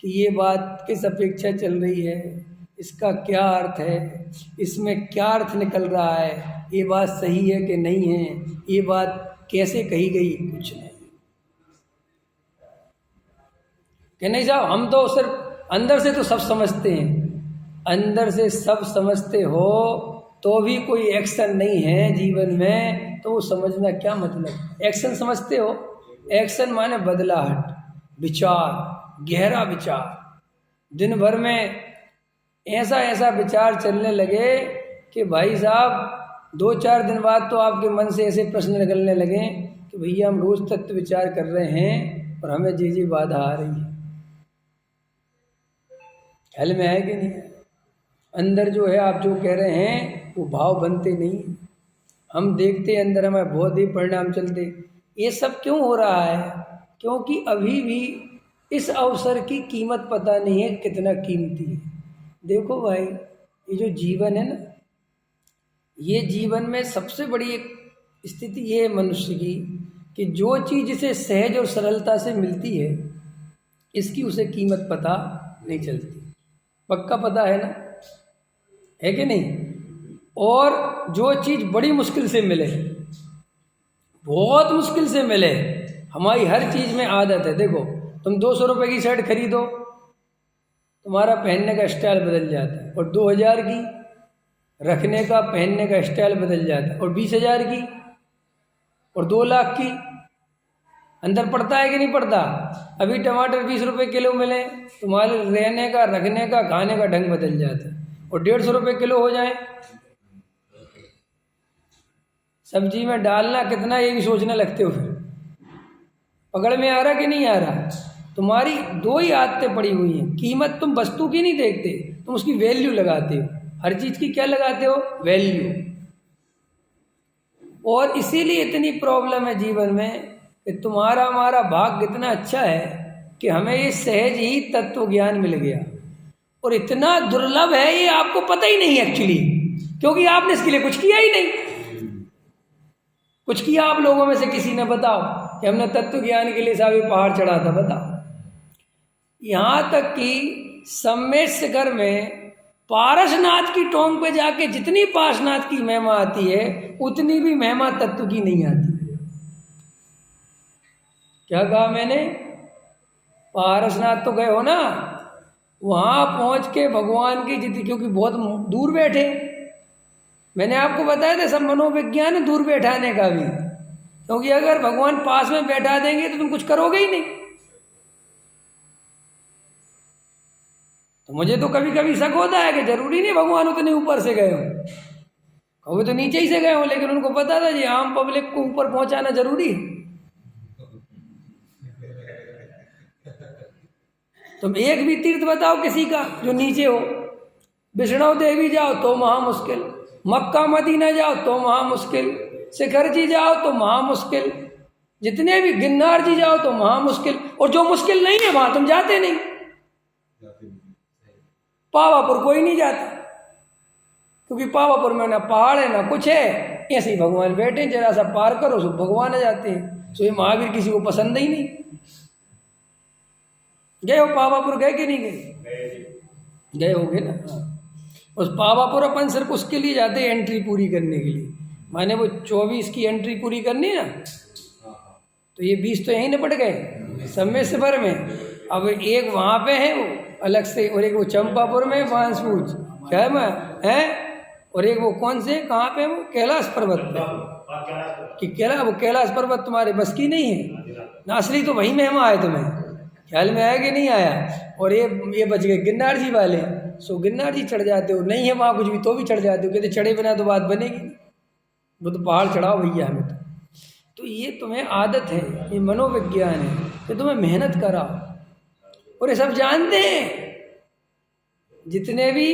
कि ये बात किस अपेक्षा चल रही है, इसका क्या अर्थ है, इसमें क्या अर्थ निकल रहा है, ये बात सही है कि नहीं है, ये बात कैसे कही गई, कुछ नहीं। कि नहीं साहब, हम तो सिर्फ अंदर से तो सब समझते हैं। अंदर से सब समझते हो तो भी कोई एक्शन नहीं है जीवन में, तो वो समझना क्या मतलब? एक्शन समझते हो? एक्शन माने बदलाहट, विचार, गहरा विचार। दिन भर में ऐसा विचार चलने लगे कि भाई साहब 2-4 दिन बाद तो आपके मन से ऐसे प्रश्न निकलने लगे कि भैया हम रोज तत्व विचार कर रहे हैं और हमें जी बाधा आ रही है। ख्याल में है कि नहीं? अंदर जो है आप जो कह रहे हैं वो भाव बनते नहीं। हम देखते अंदर हमें बहुत ही परिणाम चलते। ये सब क्यों हो रहा है? क्योंकि अभी भी इस अवसर की कीमत पता नहीं है कितना कीमती है। देखो भाई, ये जो जीवन है ना, ये जीवन में सबसे बड़ी एक स्थिति ये है मनुष्य की कि जो चीज़ इसे सहज और सरलता से मिलती है, इसकी उसे कीमत पता नहीं चलती। पक्का पता है ना, है कि नहीं? और जो चीज़ बड़ी मुश्किल से मिले, बहुत मुश्किल से मिले, हमारी हर चीज़ में आदत है। देखो, तुम 200 रुपये की शर्ट खरीदो, तुम्हारा पहनने का स्टाइल बदल जाता है, और 2000 की रखने का पहनने का स्टाइल बदल जाता है, और 20,000 की और 2 लाख की अंदर पड़ता है कि नहीं पड़ता? अभी टमाटर 20 रुपये किलो मिले, तुम्हारे रहने का, रखने का, खाने का ढंग बदल जाता है। और 150 रुपये किलो हो जाए, सब्जी में डालना कितना ये भी सोचने लगते हो। फिर पकड़ में आ रहा कि नहीं आ रहा? तुम्हारी 2 ही आदतें पड़ी हुई हैं। कीमत तुम वस्तु की नहीं देखते, तुम उसकी वैल्यू लगाते हो। हर चीज़ की क्या लगाते हो? वैल्यू। और इसीलिए इतनी प्रॉब्लम है जीवन में कि तुम्हारा हमारा भाग्य इतना अच्छा है कि हमें ये सहज ही तत्व ज्ञान मिल गया, और इतना दुर्लभ है ये आपको पता ही नहीं एक्चुअली, क्योंकि आपने इसके लिए कुछ किया ही नहीं। कुछ किया आप लोगों में से किसी ने? बताओ कि हमने तत्व ज्ञान के लिए साहब पहाड़ चढ़ा था, बताओ। यहाँ तक कि सम्मेद शिखर में पारसनाथ की टोंग पे जाके जितनी पार्श्वनाथ की महिमा आती है, उतनी भी महिमा तत्व की नहीं आती। क्या कहा मैंने? पारसनाथ तो गए हो ना, वहाँ पहुँच के भगवान की जितनी, क्योंकि बहुत दूर बैठे, मैंने आपको बताया था सब मनोविज्ञान है दूर बैठाने का भी, क्योंकि अगर भगवान पास में बैठा देंगे तो तुम कुछ करोगे ही नहीं। तो मुझे तो कभी कभी शक होता है कि जरूरी नहीं भगवान उतने ऊपर से गए हों, कभी तो नीचे ही से गए हों, लेकिन उनको पता था जी आम पब्लिक को ऊपर पहुंचाना जरूरी है। तुम एक भी तीर्थ बताओ किसी का जो नीचे हो। वैष्णो देवी जाओ तो महा मुश्किल, मक्का मदीना जाओ तो महा मुश्किल, शिखर जी जाओ तो महा मुश्किल, जितने भी गिरनार जी जाओ तो महा मुश्किल, और जो मुश्किल नहीं है वहां तुम जाते नहीं। पावापुर कोई नहीं जाता, क्योंकि पावापुर में ना पहाड़ है ना कुछ है, ऐसे ही भगवान बैठे, जरा सा पार करो सो भगवान आ जाते हैं। सो ये महावीर किसी को पसंद ही नहीं। गए हो पावापुर? गए कि नहीं गए? गए होगे ना। उस पावापुर अपन सिर्फ उसके लिए जाते हैं, एंट्री पूरी करने के लिए। माने वो 24 की एंट्री पूरी करनी है ना, तो ये 20 तो यहीं निपट गए सम्मेद शिखर में। अब एक वहाँ पे है वो अलग से, और एक वो चंपापुर में बांसपूछ क्या है, और एक वो कौन से कहाँ पे वो कैलाश पर्वत पे कि वो कैलाश पर्वत तुम्हारे बस की नहीं है ना। असली तो वही महिमा है, तुम्हें ख्याल में आया कि नहीं आया? और ये बच गए गिरनार जी वाले। सो गिरनार जी चढ़ जाते हो, नहीं है वहाँ कुछ भी तो भी चढ़ जाते हो, कहते चढ़े बिना तो बात बनेगी नहीं, वो तो पहाड़ चढ़ाओ भैया हमें तो ये तुम्हें आदत है, ये मनोविज्ञान है कि तुम्हें मेहनत कराओ। और ये सब जानते हैं, जितने भी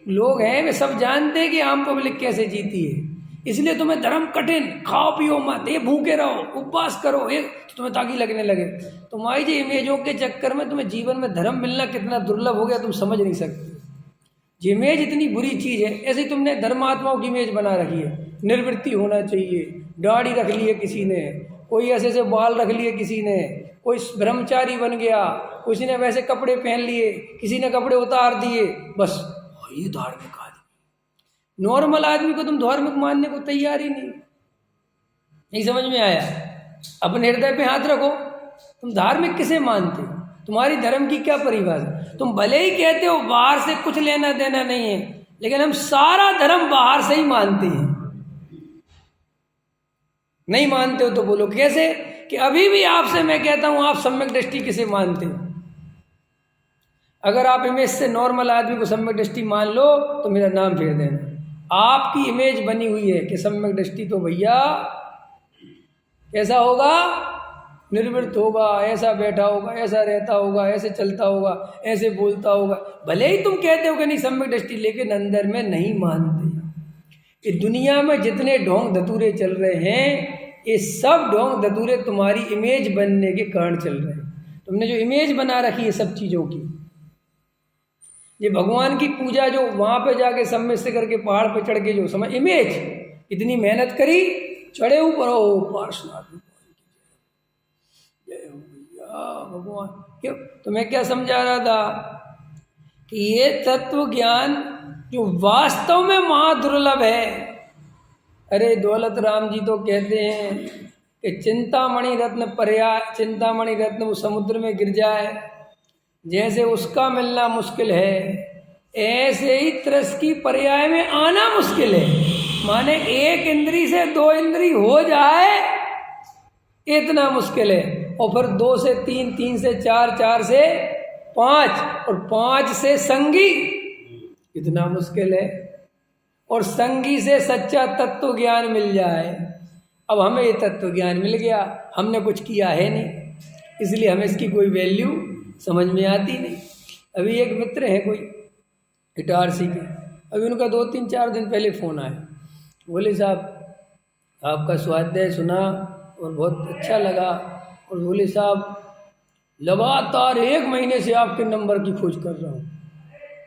लोग हैं वे सब जानते हैं कि आम पब्लिक कैसे जीती है। इसलिए तुम्हें धर्म कठिन, खाओ पियो मत, ये भूखे रहो, उपवास करो, ये तो तुम्हें ताकि लगने लगे। तुम्हारी जो इमेजों के चक्कर में तुम्हें जीवन में धर्म मिलना कितना दुर्लभ हो गया तुम समझ नहीं सकते। इमेज इतनी बुरी चीज़ है, ऐसे ही तुमने धर्मात्माओं की इमेज बना रखी है। निर्वृत्ति होना चाहिए, दाढ़ी रख ली है किसी ने, कोई ऐसे बाल रख लिए किसी ने, कोई ब्रह्मचारी बन गया, किसी ने वैसे कपड़े पहन लिए, किसी ने कपड़े उतार दिए, बस ये धार्मिक आदमी। नॉर्मल आदमी को तुम धार्मिक मानने को तैयार ही नहीं समझ में आया? अपने हृदय पे हाथ रखो, तुम धार्मिक किसे मानते हो? तुम्हारी धर्म की क्या परिभाषा? तुम भले ही कहते हो बाहर से कुछ लेना देना नहीं है, लेकिन हम सारा धर्म बाहर से ही मानते हैं। नहीं मानते हो तो बोलो कैसे? कि अभी भी आपसे मैं कहता हूं आप सम्यक दृष्टि किसे मानते हो? अगर आप इमेज से नॉर्मल आदमी को सम्यक दृष्टि मान लो तो मेरा नाम फेर देना। आपकी इमेज बनी हुई है कि सम्यक दृष्टि तो भैया कैसा होगा? निर्वृत्त होगा, ऐसा बैठा होगा, ऐसा रहता होगा, ऐसे चलता होगा, ऐसे बोलता होगा। भले ही तुम कहते हो कि नहीं सम्यक दृष्टि, लेकिन अंदर में नहीं मानते। ये दुनिया में जितने ढोंग धतूरे चल रहे हैं, ये सब ढोंग धतूरे तुम्हारी इमेज बनने के कारण चल रहे हैं। तुमने जो इमेज बना रखी है सब चीज़ों की, ये भगवान की पूजा जो वहाँ पे जाके सब में से करके पहाड़ पे चढ़ के जो समझ इमेज, इतनी मेहनत करी, चढ़े ऊपर हो पार्श्वनाथ जय हो भैया भगवान। क्यों? तो मैं क्या समझा रहा था कि ये तत्व ज्ञान जो वास्तव में महादुर्लभ है। अरे दौलत राम जी तो कहते हैं कि चिंतामणि रत्न पर्याय, चिंतामणि रत्न वो समुद्र में गिर जाए जैसे उसका मिलना मुश्किल है, ऐसे ही त्रस की पर्याय में आना मुश्किल है। माने एक इंद्री से दो इंद्री हो जाए इतना मुश्किल है, और फिर 2 से 3, 3 से 4, 4 से 5 और 5 से संगी इतना मुश्किल है। और संगी से सच्चा तत्व ज्ञान मिल जाए। अब हमें ये तत्व ज्ञान मिल गया, हमने कुछ किया है नहीं, इसलिए हमें इसकी कोई वैल्यू समझ में आती नहीं। अभी एक मित्र है कोई गिटार सीखे, अभी उनका 2, 3, 4 दिन पहले फ़ोन आया, बोले साहब आपका स्वाध्याय सुना और बहुत अच्छा लगा, और बोले साहब लगातार 1 महीने से आपके नंबर की खोज कर रहा हूँ।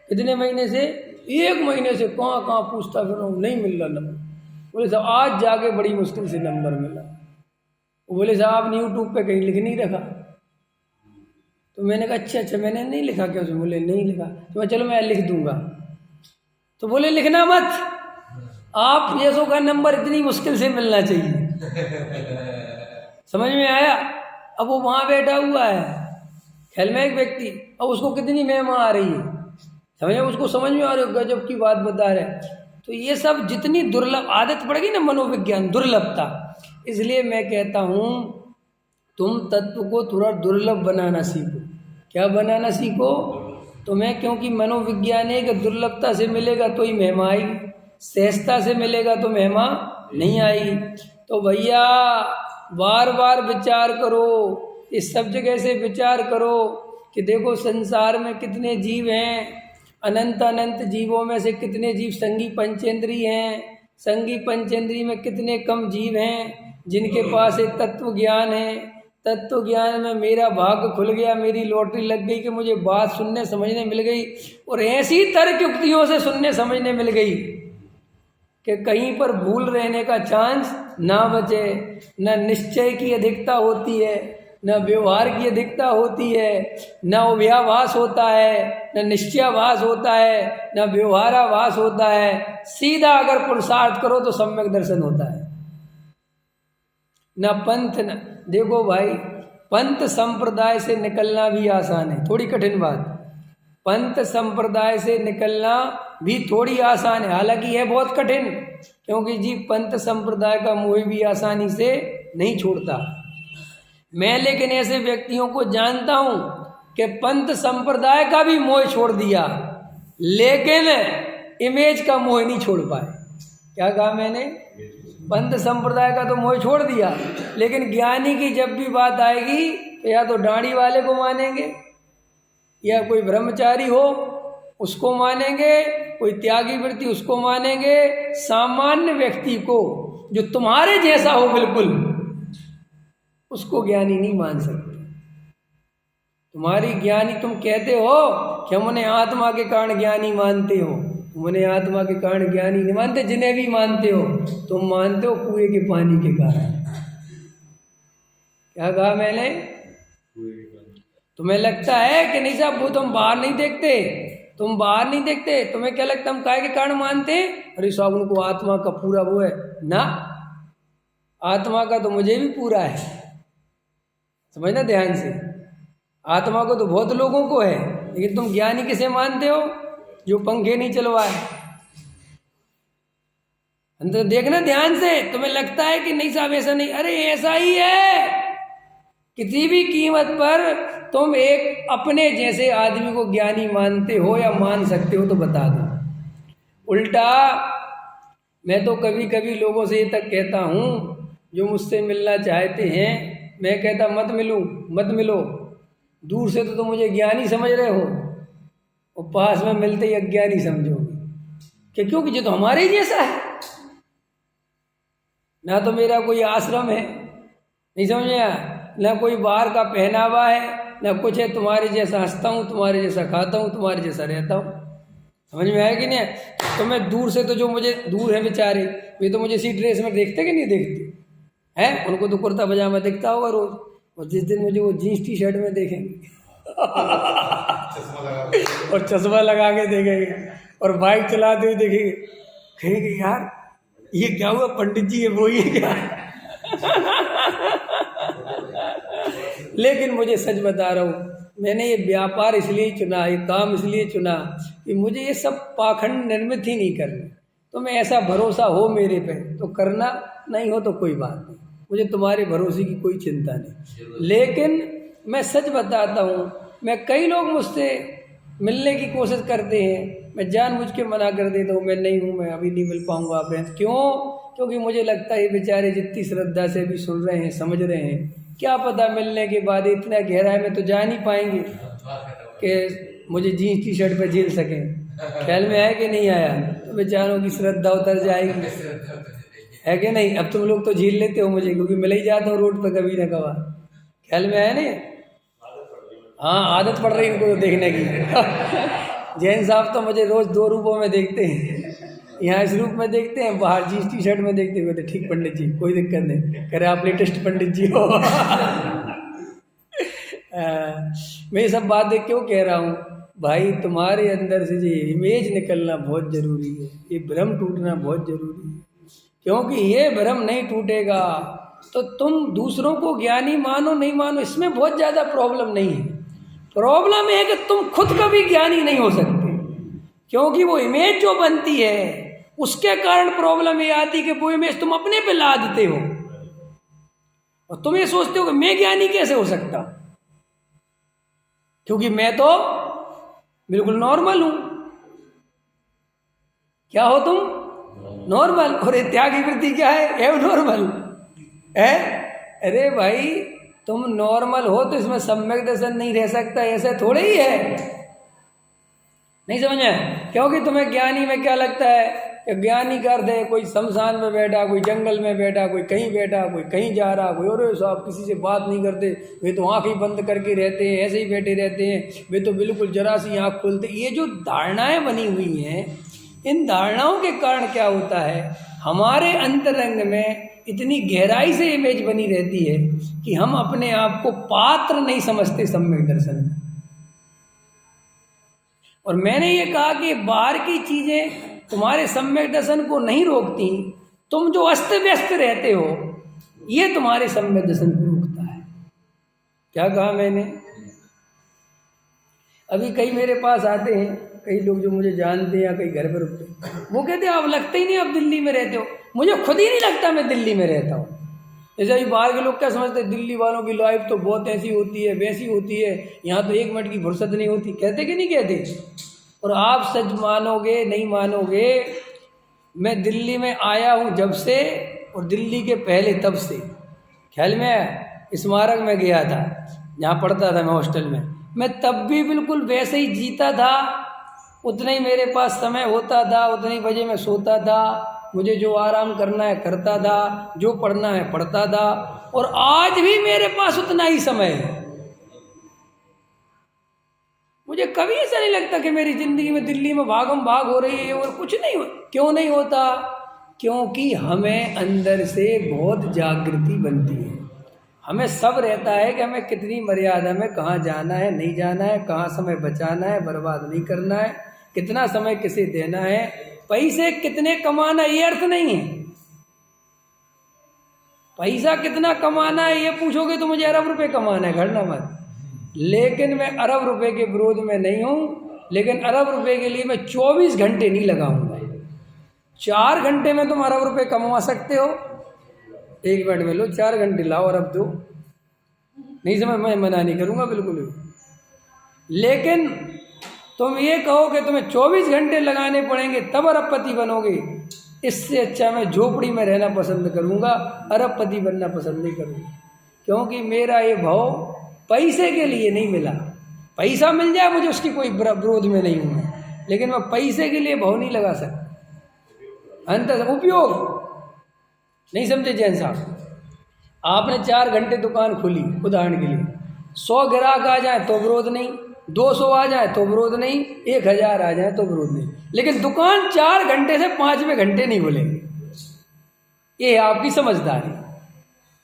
कितने महीने से? 1 महीने से कहाँ कहाँ पूछता फिर रहा हूँ, नहीं मिल रहा नंबर। बोले साहब आज जाके बड़ी मुश्किल से नंबर मिला। बोले साहब आपने यूट्यूब पे कहीं लिख नहीं रखा। तो मैंने कहा अच्छा मैंने नहीं लिखा क्या? उसमें बोले नहीं लिखा। तो मैं चलो मैं लिख दूंगा। तो बोले लिखना मत, आप जैसों का नंबर इतनी मुश्किल से मिलना चाहिए। समझ में आया? अब वो वहाँ बैठा हुआ है खेल में एक व्यक्ति, अब उसको कितनी महिमा आ रही है, समझे? उसको समझ में आ रही है, गजब की बात बता रहे। तो ये सब जितनी दुर्लभ आदत पड़ेगी ना, मनोविज्ञान दुर्लभता, इसलिए मैं कहता हूँ तुम तत्व को थोड़ा दुर्लभ बनाना सीखो। क्या बनाना सीखो? तुम्हें क्योंकि मनोविज्ञान है कि दुर्लभता से मिलेगा तो ही महिमा आएगी, सहजता से मिलेगा तो महिमा नहीं आएगी। तो भैया बार बार विचार करो, इस सब जगह से विचार करो कि देखो संसार में कितने जीव हैं, अनंत अनंत जीवों में से कितने जीव संगी पंचेंद्री हैं, संगी पंचेंद्री में कितने कम जीव हैं जिनके पास एक तत्व ज्ञान है। तत्व ज्ञान में मेरा भाग्य खुल गया, मेरी लॉटरी लग गई कि मुझे बात सुनने समझने मिल गई, और ऐसी तर्क युक्तियों से सुनने समझने मिल गई कि कहीं पर भूल रहने का चांस ना बचे। न निश्चय की अधिकता होती है, न व्यवहार की अधिकता होती है, न अव्याभास होता है, न निश्चयाभास होता है, न व्यवहाराभास होता है। सीधा अगर पुरुषार्थ करो तो सम्यक दर्शन होता है। न पंथ न देखो भाई, पंथ संप्रदाय से निकलना भी आसान है, थोड़ी कठिन बात। पंथ संप्रदाय से निकलना भी थोड़ी आसान है, हालांकि यह बहुत कठिन, क्योंकि जी पंथ संप्रदाय का मोह भी आसानी से नहीं छोड़ता। मैं लेकिन ऐसे व्यक्तियों को जानता हूं कि पंथ संप्रदाय का भी मोह छोड़ दिया, लेकिन इमेज का मोह नहीं छोड़ पाए। क्या कहा मैंने? पंथ संप्रदाय का तो मोह छोड़ दिया, लेकिन ज्ञानी की जब भी बात आएगी तो या तो दाढ़ी वाले को मानेंगे, या कोई ब्रह्मचारी हो उसको मानेंगे, कोई त्यागी वृत्ति उसको मानेंगे। सामान्य व्यक्ति को जो तुम्हारे जैसा हो बिल्कुल, उसको ज्ञानी नहीं मान सकते। तुम्हारी ज्ञानी, तुम कहते हो कि हम उन्हें आत्मा के कारण ज्ञानी मानते हो, तुम उन्हें आत्मा के कारण ज्ञानी नहीं मानते। जिन्हें भी मानते हो तुम मानते हो कुएं के पानी के कारण। क्या कहा मैंने? तुम्हें लगता है कि नहीं साहब वो तुम बाहर नहीं देखते, तुम बाहर नहीं देखते, तुम्हें क्या लगता हम काय के कारण मानते? अरे साहब उनको आत्मा का पूरा वो है ना, आत्मा का तो मुझे भी पूरा है, समझना ध्यान से। आत्मा को तो बहुत लोगों को है, लेकिन तुम ज्ञानी किसे मानते हो? जो पंखे नहीं चलवाए। अंदर देखना ध्यान से, तुम्हें लगता है कि नहीं साहब ऐसा नहीं, अरे ऐसा ही है। किसी भी कीमत पर तुम एक अपने जैसे आदमी को ज्ञानी मानते हो या मान सकते हो तो बता दो। उल्टा मैं तो कभी कभी लोगों से ये तक कहता हूँ जो मुझसे मिलना चाहते हैं, मैं कहता मत मिलो, दूर से तो तुम मुझे ज्ञानी समझ रहे हो और पास में मिलते ही अज्ञानी समझोगे। क्योंकि जो तो हमारे ही जैसा है, ना तो मेरा कोई आश्रम है, नहीं समझ में आया, ना कोई बाहर का पहनावा है, ना कुछ है, तुम्हारे जैसा हंसता हूँ, तुम्हारे जैसा खाता हूँ, तुम्हारे जैसा रहता हूँ। समझ में आया कि नहीं? तो मैं दूर से तो जो मुझे दूर है बेचारे, वे तो मुझे इसी ड्रेस में देखते कि नहीं देखते हैं? उनको तो कुर्ता पजामा दिखता होगा रोज, और जिस दिन मुझे वो जीन्स टी शर्ट में देखेंगे और चश्मा लगा के देखेंगे और बाइक चलाते हुए देखेंगे, कहेंगे यार ये क्या हुआ, पंडित जी है वो, ये क्या लेकिन मुझे सच बता रहा हूँ, मैंने ये व्यापार इसलिए चुना, ये काम इसलिए चुना कि मुझे ये सब पाखंड निर्मित ही नहीं करने। तो मैं ऐसा भरोसा हो मेरे पे तो करना, नहीं हो तो कोई बात नहीं, मुझे तुम्हारे भरोसे की कोई चिंता नहीं। लेकिन मैं सच बताता हूँ, मैं कई लोग मुझसे मिलने की कोशिश करते हैं, मैं जानबूझ के मना कर देता हूँ, मैं नहीं हूँ, मैं अभी नहीं मिल पाऊँगा आप। क्यों? क्योंकि मुझे लगता है ये बेचारे जितनी श्रद्धा से भी सुन रहे हैं, समझ रहे हैं, क्या पता मिलने के बाद इतना गहराई में तो जा नहीं पाएंगे कि मुझे जीन्स टी शर्ट पे झेल सकें। ख्याल में आया कि नहीं आया? तो बेचारों की श्रद्धा उतर जाएगी, है कि नहीं? अब तुम लोग तो झेल लेते हो मुझे, क्योंकि मिल ही जाता हूँ रोड पर कभी ना कभार। ख्याल में आया नहीं? हाँ, आदत पड़ रही इनको देखने की जैन साहब तो मुझे रोज 2 रूपों में देखते हैं, यहाँ इस रूप में देखते हैं, बाहर जीन्स टी शर्ट में देखते हुए। तो ठीक पंडित जी, कोई दिक्कत नहीं, कह रहे आप लेटेस्ट पंडित जी हो मैं ये सब बातें क्यों कह रहा हूँ भाई? तुम्हारे अंदर से ये इमेज निकलना बहुत जरूरी है, ये भ्रम टूटना बहुत जरूरी है, क्योंकि ये भ्रम नहीं टूटेगा तो तुम दूसरों को ज्ञानी मानो नहीं मानो, इसमें बहुत ज़्यादा प्रॉब्लम नहीं है। प्रॉब्लम है कि तुम खुद कभी ज्ञानी नहीं हो सकते, क्योंकि वो इमेज जो बनती है उसके कारण प्रॉब्लम ये आती है कि वो इमेज तुम अपने पे लादते हो और तुम ये सोचते हो कि मैं ज्ञानी कैसे हो सकता, क्योंकि मैं तो बिल्कुल नॉर्मल हूं। क्या हो तुम? नॉर्मल। और ये त्यागी वृत्ति क्या है? एव नॉर्मल है। अरे भाई तुम नॉर्मल हो तो इसमें सम्यक दर्शन नहीं रह सकता, ऐसा थोड़े ही है। नहीं समझ में? क्योंकि तुम्हें ज्ञानी में क्या लगता है कि ज्ञानी कर दे, कोई शमशान में बैठा, कोई जंगल में बैठा, कोई कहीं बैठा, कोई कहीं जा रहा, कोई और साहब किसी से बात नहीं करते, वे तो आँख ही बंद करके रहते हैं, ऐसे ही बैठे रहते हैं, वे तो बिल्कुल जरा सी आँख खोलते। ये जो धारणाएं बनी हुई हैं, इन धारणाओं के कारण क्या होता है, हमारे अंतरंग में इतनी गहराई से इमेज बनी रहती है कि हम अपने आप को पात्र नहीं समझते सम्यक दर्शन में। और मैंने ये कहा कि बाहर की चीजें तुम्हारे सम्यक दर्शन को नहीं रोकती, तुम जो अस्त व्यस्त रहते हो ये तुम्हारे सम्यक दर्शन को रोकता है। क्या कहा मैंने? अभी कई मेरे पास आते हैं, कई लोग जो मुझे जानते हैं या कई घर पर रुकते हैं, वो कहते हैं आप लगते ही नहीं आप दिल्ली में रहते हो। मुझे खुद ही नहीं लगता मैं दिल्ली में रहता हूँ। जैसे अभी बाहर के लोग क्या समझते हैं, दिल्ली वालों की लाइफ तो बहुत ऐसी होती है, वैसी होती है, यहाँ तो 1 मिनट की फुर्सत नहीं होती। कहते कि नहीं कहते? और आप सच मानोगे नहीं मानोगे, मैं दिल्ली में आया हूँ जब से, और दिल्ली के पहले तब से। ख्याल में स्मारक में गया था, जहाँ पढ़ता था मैं हॉस्टल में, मैं तब भी बिल्कुल वैसे ही जीता था, उतना ही मेरे पास समय होता था, उतनी बजे मैं सोता था, मुझे जो आराम करना है करता था, जो पढ़ना है पढ़ता था, और आज भी मेरे पास उतना ही समय है। मुझे कभी ऐसा नहीं लगता कि मेरी ज़िंदगी में दिल्ली में भागम भाग हो रही है और कुछ नहीं हो। क्यों नहीं होता? क्योंकि हमें अंदर से बहुत जागृति बनती है, हमें सब रहता है कि हमें कितनी मर्यादा में कहाँ जाना है, नहीं जाना है, कहाँ समय बचाना है, बर्बाद नहीं करना है, कितना समय किसे देना है, पैसे कितने कमाना ये अर्थ नहीं है। पैसा कितना कमाना है ये पूछोगे तो मुझे अरब रुपए कमाना है, घड़ना मत। लेकिन मैं अरब रुपए के विरोध में नहीं हूँ, लेकिन अरब रुपए के लिए मैं 24 घंटे नहीं लगाऊंगा। 4 घंटे में तुम अरब रुपए कमा सकते हो, 1 मिनट में लो 4 घंटे लाओ अरब दो, नहीं समझ, मैं मना नहीं करूँगा बिल्कुल भी। लेकिन तुम ये कहो कि तुम्हें 24 घंटे लगाने पड़ेंगे तब अरबपति बनोगे, इससे अच्छा मैं झोपड़ी में रहना पसंद करूँगा, अरबपति बनना पसंद नहीं करूँगा। क्योंकि मेरा ये भाव पैसे के लिए नहीं मिला। पैसा मिल जाए मुझे उसकी कोई विरोध में नहीं हूँ, लेकिन मैं पैसे के लिए भाव नहीं लगा सकता। अंतर उपयोग नहीं समझे जैन साहब? आपने 4 घंटे दुकान खोली उदाहरण के लिए, 100 ग्राहक आ जाए तो विरोध नहीं, 200 आ जाए तो विरोध नहीं, 1000 आ जाए तो विरोध नहीं, लेकिन दुकान 4 घंटे से 5वें घंटे नहीं बोलेंगे। ये है आपकी समझदारी।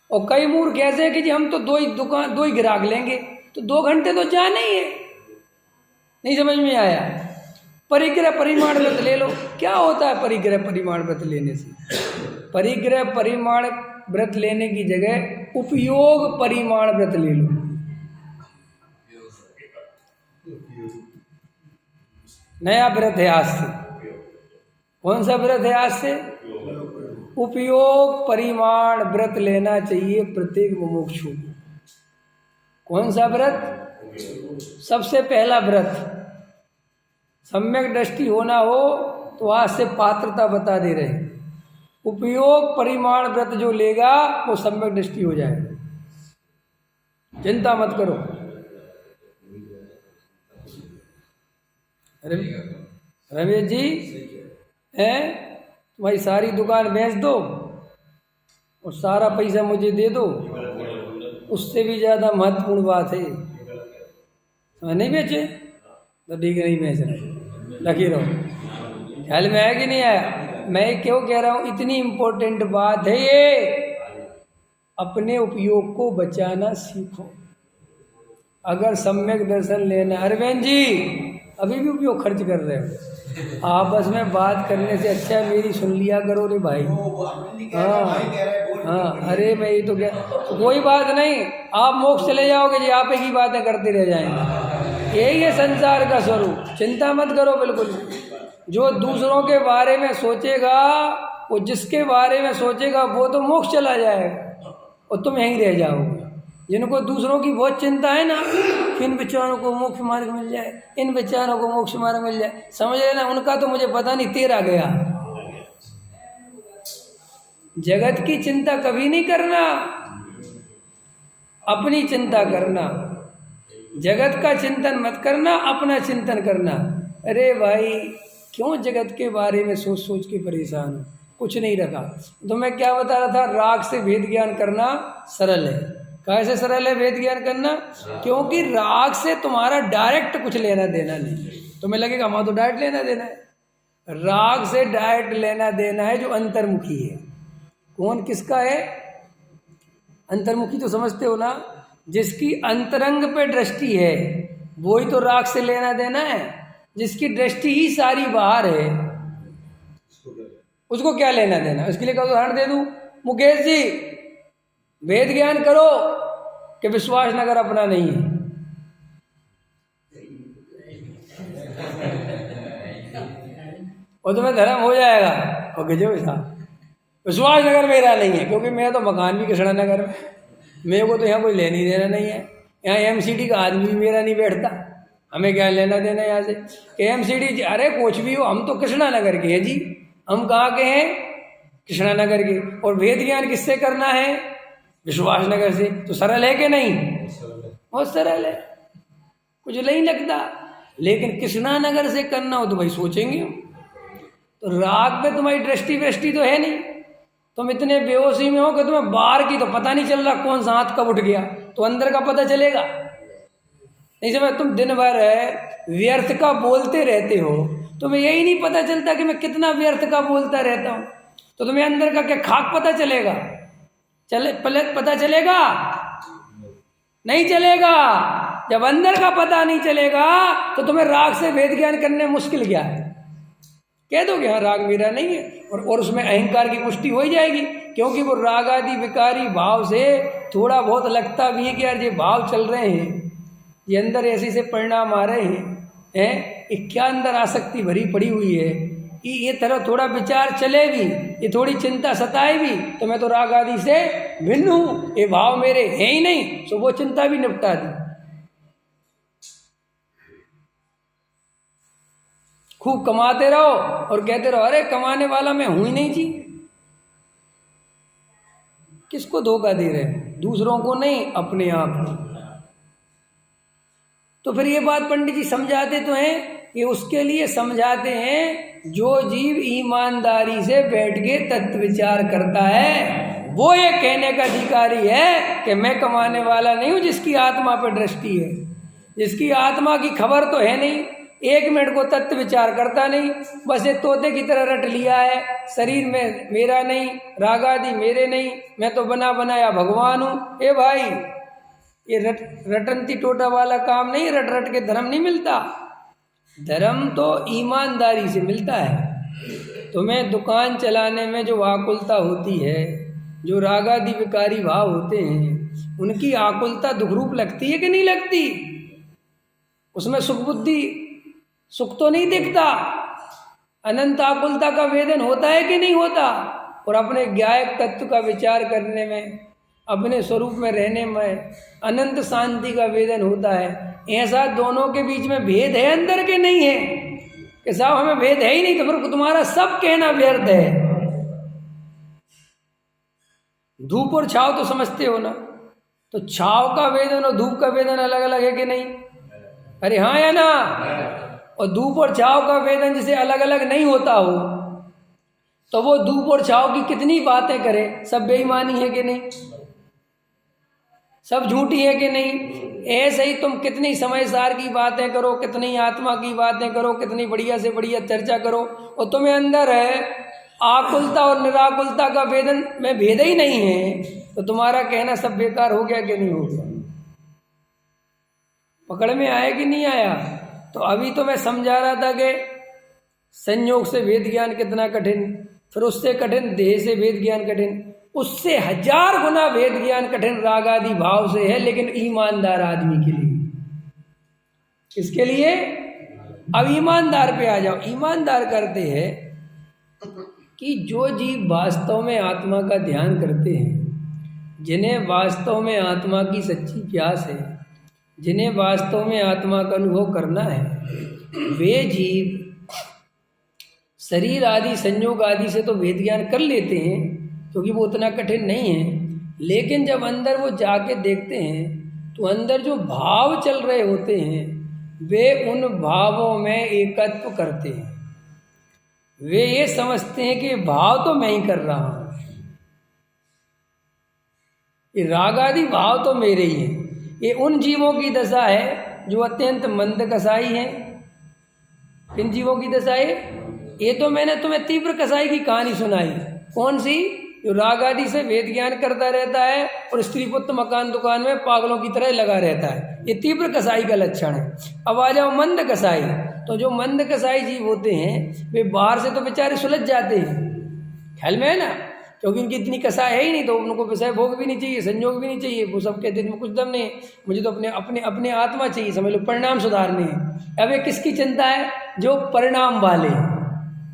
और कई मूर्ख ऐसे हैं कि जी हम तो 2 ही ग्राहक लेंगे, तो 2 घंटे तो जाना ही है। नहीं समझ में आया? परिग्रह परिमाण व्रत ले लो। क्या होता है परिग्रह परिमाण व्रत लेने से? परिग्रह परिमाण व्रत लेने की जगह उपयोग परिमाण व्रत ले लो। नया व्रत है आज से। कौन सा व्रत है आज से? उपयोग परिमाण व्रत लेना चाहिए प्रत्येक मुमुक्षु को। कौन सा व्रत? सबसे पहला व्रत, सम्यक दृष्टि होना हो तो आज से पात्रता बता दे रहे हैं। उपयोग परिमाण व्रत जो लेगा वो सम्यक दृष्टि हो जाएगा, चिंता मत करो। रमेश जी हैं, तुम्हारी सारी दुकान बेच दो और सारा पैसा मुझे दे दो, उससे भी ज़्यादा महत्वपूर्ण बात है नहीं बेचे तो ठीक है, नहीं बेच रहे, लगी रहो। ख्याल में आया कि नहीं आया? मैं क्यों कह रहा हूँ, इतनी इम्पोर्टेंट बात है ये। अपने उपयोग को बचाना सीखो। अगर सम्यक दर्शन लेना, अरविंद जी अभी भी उपयोग खर्च कर रहे हो। आपस में बात करने से अच्छा मेरी सुन लिया करो रे भाई। हाँ अरे भाई तो क्या, तो कोई बात नहीं, आप मोक्ष चले जाओगे जी, आप एक ही बातें करते रह जाएंगे। यही है संसार का स्वरूप, चिंता मत करो बिल्कुल। जो दूसरों के बारे में सोचेगा, वो जिसके बारे में सोचेगा वो तो मोक्ष चला जाएगा और तुम यहीं रह जाओगे। जिनको दूसरों की बहुत चिंता है ना, इन बेचारों को मोक्ष मार्ग मिल जाए, इन बेचारों को मोक्ष मार्ग मिल जाए, समझ लेना उनका तो मुझे पता नहीं, तेरा गया। जगत की चिंता कभी नहीं करना, अपनी चिंता करना। जगत का चिंतन मत करना, अपना चिंतन करना। अरे भाई क्यों जगत के बारे में सोच सोच के परेशान हो? कुछ नहीं रखा। तो मैं क्या बता रहा था, राग से भेद ज्ञान करना सरल है। कैसे सरल है भेद ज्ञान करना? क्योंकि राग से तुम्हारा डायरेक्ट कुछ लेना देना नहीं। तुम्हें लगेगा हमारा तो डायरेक्ट लेना देना है, राग से डायरेक्ट लेना देना है जो अंतर्मुखी है। कौन किसका है? अंतर्मुखी तो समझते हो ना, जिसकी अंतरंग पे दृष्टि है वही तो राग से लेना देना है। जिसकी दृष्टि ही सारी बाहर है उसको क्या लेना देना? उसके लिए उदाहरण दे दूं, मुकेश जी वेद ज्ञान करो कि विश्वास नगर अपना नहीं है। और तुम्हें धर्म हो जाएगा और गजब साहब, विश्वास नगर मेरा नहीं है क्योंकि मैं तो मकान भी कृष्णा नगर में, मेरे को तो यहाँ कोई लेनी देना नहीं है। यहाँ एमसीडी का आदमी भी मेरा नहीं बैठता, हमें क्या लेना देना यहाँ से कि एमसीडी। अरे कुछ भी हो, हम तो कृष्णा नगर के हैं जी। हम कहाँ के हैं? कृष्णा नगर के। और वेद ज्ञान किससे करना है? विश्वास नगर से। तो सरल है कि नहीं? बहुत सरल है, कुछ नहीं लगता। लेकिन कृष्णा नगर से करना हो तो भाई सोचेंगे। तो राग पे तुम्हारी दृष्टि तो है नहीं, तुम इतने बेहोशी में हो कि तुम्हें बाहर की तो पता नहीं चल रहा कौन सा हाथ कब उठ गया, तो अंदर का पता चलेगा? नहीं समझ? तुम दिन भर व्यर्थ का बोलते रहते हो, तुम्हें यही नहीं पता चलता कि मैं कितना व्यर्थ का बोलता रहता हूँ, तो तुम्हें अंदर का क्या खाक पता चलेगा? पता चलेगा? नहीं चलेगा। जब अंदर का पता नहीं चलेगा तो तुम्हें राग से भेद ज्ञान करने मुश्किल क्या है? कह दो कि हाँ राग मेरा नहीं है, और उसमें अहंकार की पुष्टि हो ही जाएगी, क्योंकि वो राग आदि विकारी भाव से थोड़ा बहुत लगता भी है कि यार ये भाव चल रहे हैं, ये अंदर ऐसे से परिणाम आ रहे हैं, क्या अंदर आसक्ति भरी पड़ी हुई है, ये तरह थोड़ा विचार चले भी, ये थोड़ी चिंता सताए भी, तो मैं तो राग आदि से भिन्न हूँ, ये भाव मेरे हैं ही नहीं, तो वो चिंता भी निपटा दी। खूब कमाते रहो और कहते रहो अरे कमाने वाला मैं हूं ही नहीं जी। किसको धोखा दे रहे हैं? दूसरों को नहीं, अपने आप को। तो फिर ये बात पंडित जी समझाते तो हैं, ये उसके लिए समझाते हैं जो जीव ईमानदारी से बैठ के तत्व विचार करता है वो ये कहने का अधिकारी है कि मैं कमाने वाला नहीं हूँ, जिसकी आत्मा पर दृष्टि है, जिसकी आत्मा की खबर तो है नहीं, 1 मिनट को तत्व विचार करता नहीं, बस ये तोते की तरह रट लिया है, शरीर में मेरा नहीं, राग आदि मेरे नहीं, मैं तो बना बनाया भगवान हूँ। ए भाई, ये रटंती टोटा वाला काम नहीं, रट रट के धर्म नहीं मिलता। धर्म तो ईमानदारी से मिलता है। तुम्हें दुकान चलाने में जो आकुलता होती है, जो रागादि विकारी भाव होते हैं, उनकी आकुलता दुखरूप लगती है कि नहीं लगती? उसमें सुख बुद्धि, सुख तो नहीं दिखता, अनंत आकुलता का वेदन होता है कि नहीं होता? और अपने ज्ञायक तत्व का विचार करने में, अपने स्वरूप में रहने में अनंत शांति का वेदन होता है। ऐसा दोनों के बीच में भेद है अंदर के नहीं है कि साहब हमें भेद है ही नहीं, तो फिर तुम्हारा सब कहना व्यर्थ है। धूप और छाव तो समझते हो ना, तो छाव का वेदन और धूप का वेदन अलग अलग है कि नहीं? अरे हाँ या ना? और धूप और छाव का वेदन जिसे अलग अलग नहीं होता हो, तो वो धूप और छाव की कितनी बातें करे, सब बेईमानी है कि नहीं? सब झूठी है कि नहीं? ऐसे ही तुम कितनी समयसार की बातें करो, कितनी आत्मा की बातें करो, कितनी बढ़िया से बढ़िया चर्चा करो, और तुम्हें अंदर है आकुलता और निराकुलता का वेदन में भेद ही नहीं है, तो तुम्हारा कहना सब बेकार हो गया कि नहीं हो गया? पकड़ में आया कि नहीं आया? तो अभी तो मैं समझा रहा था कि संयोग से वेद ज्ञान कितना कठिन, फिर उससे कठिन देह से वेद ज्ञान कठिन, उससे 1000 गुना वेद ज्ञान कठिन राग आदि भाव से है, लेकिन ईमानदार आदमी के लिए। किसके लिए? अब ईमानदार पे आ जाओ। ईमानदार करते हैं कि जो जीव वास्तव में आत्मा का ध्यान करते हैं, जिन्हें वास्तव में आत्मा की सच्ची प्यास है, जिन्हें वास्तव में आत्मा का अनुभव करना है, वे जीव शरीर आदि संयोग आदि से तो वेद ज्ञान कर लेते हैं, क्योंकि वो उतना कठिन नहीं है। लेकिन जब अंदर वो जाके देखते हैं, तो अंदर जो भाव चल रहे होते हैं, वे उन भावों में एकत्व करते हैं। वे ये समझते हैं कि भाव तो मैं ही कर रहा हूँ, ये राग आदि भाव तो मेरे ही हैं। ये उन जीवों की दशा है जो अत्यंत मंद कसाई हैं। किन जीवों की दशा है? ये तो मैंने तुम्हें तीव्र कसाई की कहानी सुनाई। कौन सी? जो राग आदि से वेद ज्ञान करता रहता है और स्त्री पुत्र मकान दुकान में पागलों की तरह लगा रहता है, ये तीव्र कसाई का लक्षण है। अब आ जाओ मंद कसाई। तो जो मंद कसाई जीव होते हैं, वे बाहर से तो बेचारे सुलझ जाते हैं, ख्याल में है ना, क्योंकि उनकी इतनी कसाई है ही नहीं, तो उनको विषय भोग भी नहीं चाहिए, संयोग भी नहीं चाहिए। वो सब कहते हैं कुछ दम नहीं, मुझे तो अपने अपने अपने आत्मा चाहिए, समझ लो परिणाम सुधारने हैं। अब ये किसकी चिंता है? जो परिणाम वाले।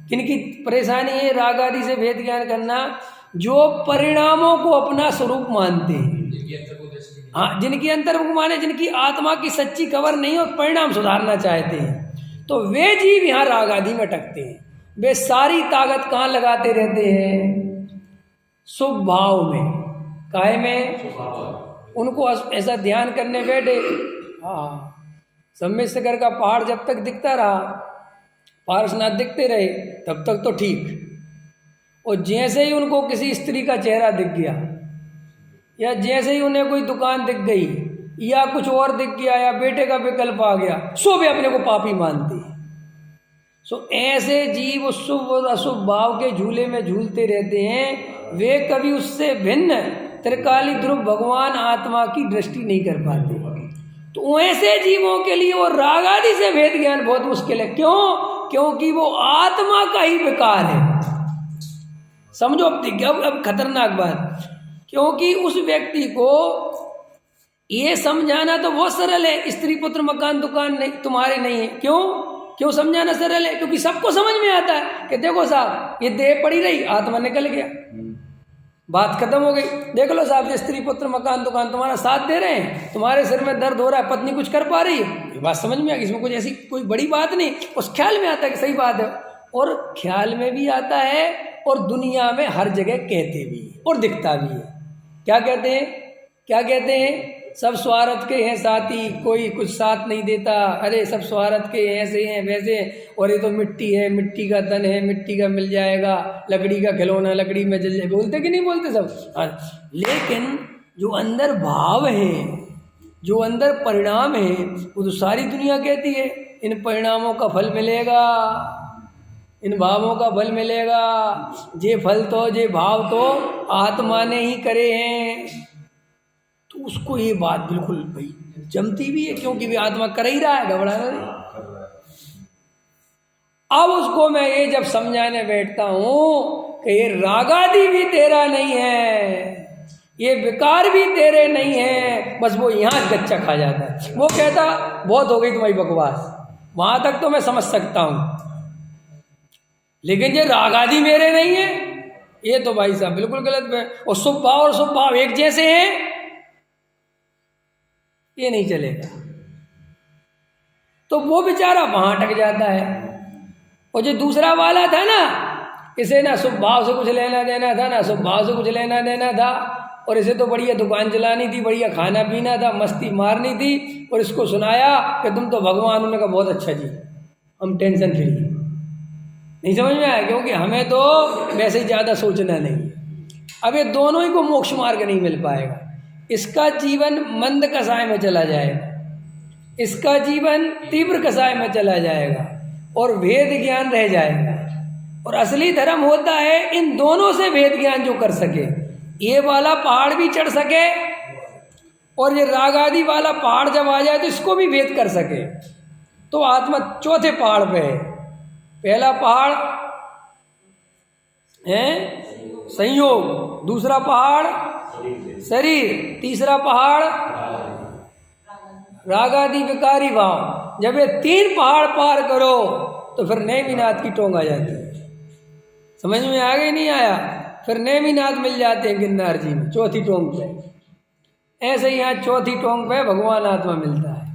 किनकी परेशानी है राग आदि से भेद ज्ञान करना? जो परिणामों को अपना स्वरूप मानते हैं। हाँ, जिनकी अंतर्मुख माने, जिनकी आत्मा की सच्ची खबर नहीं और परिणाम सुधारना चाहते हैं, तो वे जीव यहाँ राग आदि में अटकते हैं। वे सारी ताकत कहाँ लगाते रहते हैं? शुभ भाव में। काहे में? उनको ऐसा ध्यान करने बैठे, हाँ, सम्मेश्वर का पहाड़ जब तक दिखता रहा, पार्श्वनाथ दिखते रहे, तब तक तो ठीक। और जैसे ही उनको किसी स्त्री का चेहरा दिख गया, या जैसे ही उन्हें कोई दुकान दिख गई, या कुछ और दिख गया, या बेटे का विकल्प आ गया, सो वे अपने को पापी मानते हैं। सो ऐसे जीव उस शुभ और अशुभ भाव के झूले में झूलते रहते हैं। वे कभी उससे भिन्न त्रिकाली ध्रुव भगवान आत्मा की दृष्टि नहीं कर पाते। तो ऐसे जीवों के लिए वो राग आदि से भेद ज्ञान बहुत मुश्किल है। क्यों? क्योंकि वो आत्मा का ही विकार है। समझो अब खतरनाक बात, क्योंकि उस व्यक्ति को ये समझाना तो बहुत सरल है, स्त्री पुत्र मकान दुकान नहीं तुम्हारे नहीं है। क्यों समझाना सरल है? क्योंकि सबको समझ में आता है कि देखो साहब, ये देह पड़ी रही, आत्मा निकल गया, बात खत्म हो गई। देख लो साहब, ये स्त्री पुत्र मकान दुकान तुम्हारा साथ दे रहे हैं, तुम्हारे सिर में दर्द हो रहा है, पत्नी कुछ कर पा रही है, ये बात समझ में आ गई। इसमें कुछ ऐसी कोई बड़ी बात नहीं, उस ख्याल में आता है कि सही बात है, और ख्याल में भी आता है और दुनिया में हर जगह कहते भी और दिखता भी है। क्या कहते हैं? सब स्वार्थ के हैं साथी, कोई कुछ साथ नहीं देता। अरे सब स्वार्थ के हैं, ऐसे हैं वैसे हैं, और ये तो मिट्टी है, मिट्टी का तन है, मिट्टी का मिल जाएगा, लकड़ी का खिलौना, लकड़ी में जल जाए, बोलते कि नहीं बोलते सब। हाँ, लेकिन जो अंदर भाव है, जो अंदर परिणाम है, वो तो सारी दुनिया कहती है इन परिणामों का फल मिलेगा, इन भावों का फल मिलेगा। जे फल तो जे भाव तो आत्मा ने ही करे हैं। तो उसको ये बात बिल्कुल भाई जमती भी है, क्योंकि भी आत्मा कर ही रहा है, घबरा नहीं। अब उसको मैं ये जब समझाने बैठता हूं कि ये रागादि भी तेरा नहीं है, ये विकार भी तेरे नहीं है, बस वो यहाँ गच्चा खा जाता है। वो कहता बहुत हो गई तुम्हारी बकवास, वहां तक तो मैं समझ सकता हूं, लेकिन ये रागादि मेरे नहीं है, ये तो भाई साहब बिल्कुल गलत है। और शुभ भाव और शुभ भाव एक जैसे हैं, ये नहीं चलेगा। तो वो बेचारा वहां अटक जाता है। और जो दूसरा वाला था ना, इसे ना शुभ भाव से कुछ लेना देना था, ना शुभ भाव से कुछ लेना देना था, और इसे तो बढ़िया दुकान चलानी थी, बढ़िया खाना पीना था, मस्ती मारनी थी। और इसको सुनाया कि तुम तो भगवान, उन्होंने कहा बहुत अच्छा जी, हम टेंशन फ्री। नहीं समझ में आया, क्योंकि हमें तो वैसे ही ज़्यादा सोचना नहीं। अब ये दोनों ही को मोक्ष मार्ग नहीं मिल पाएगा। इसका जीवन मंद कसाय में चला जाएगा, इसका जीवन तीव्र कसाय में चला जाएगा, और वेद ज्ञान रह जाएगा। और असली धर्म होता है इन दोनों से भेद ज्ञान जो कर सके, ये वाला पहाड़ भी चढ़ सके, और ये राग आदि वाला पहाड़ जब आ जाए तो इसको भी भेद कर सके। तो आत्मा चौथे पहाड़ पे है। पहला पहाड़ है संयोग, दूसरा पहाड़ शरीर, तीसरा पहाड़ रागादि विकारी भाव। जब ये 3 पहाड़ पार करो तो फिर नेमिनाथ की टोंग आ जाती है। समझ में आ गई नहीं आया? फिर नेमिनाथ मिल जाते हैं गिरनार जी में, चौथी टोंग पे। ऐसे ही यहाँ चौथी टोंग पे भगवान आत्मा मिलता है।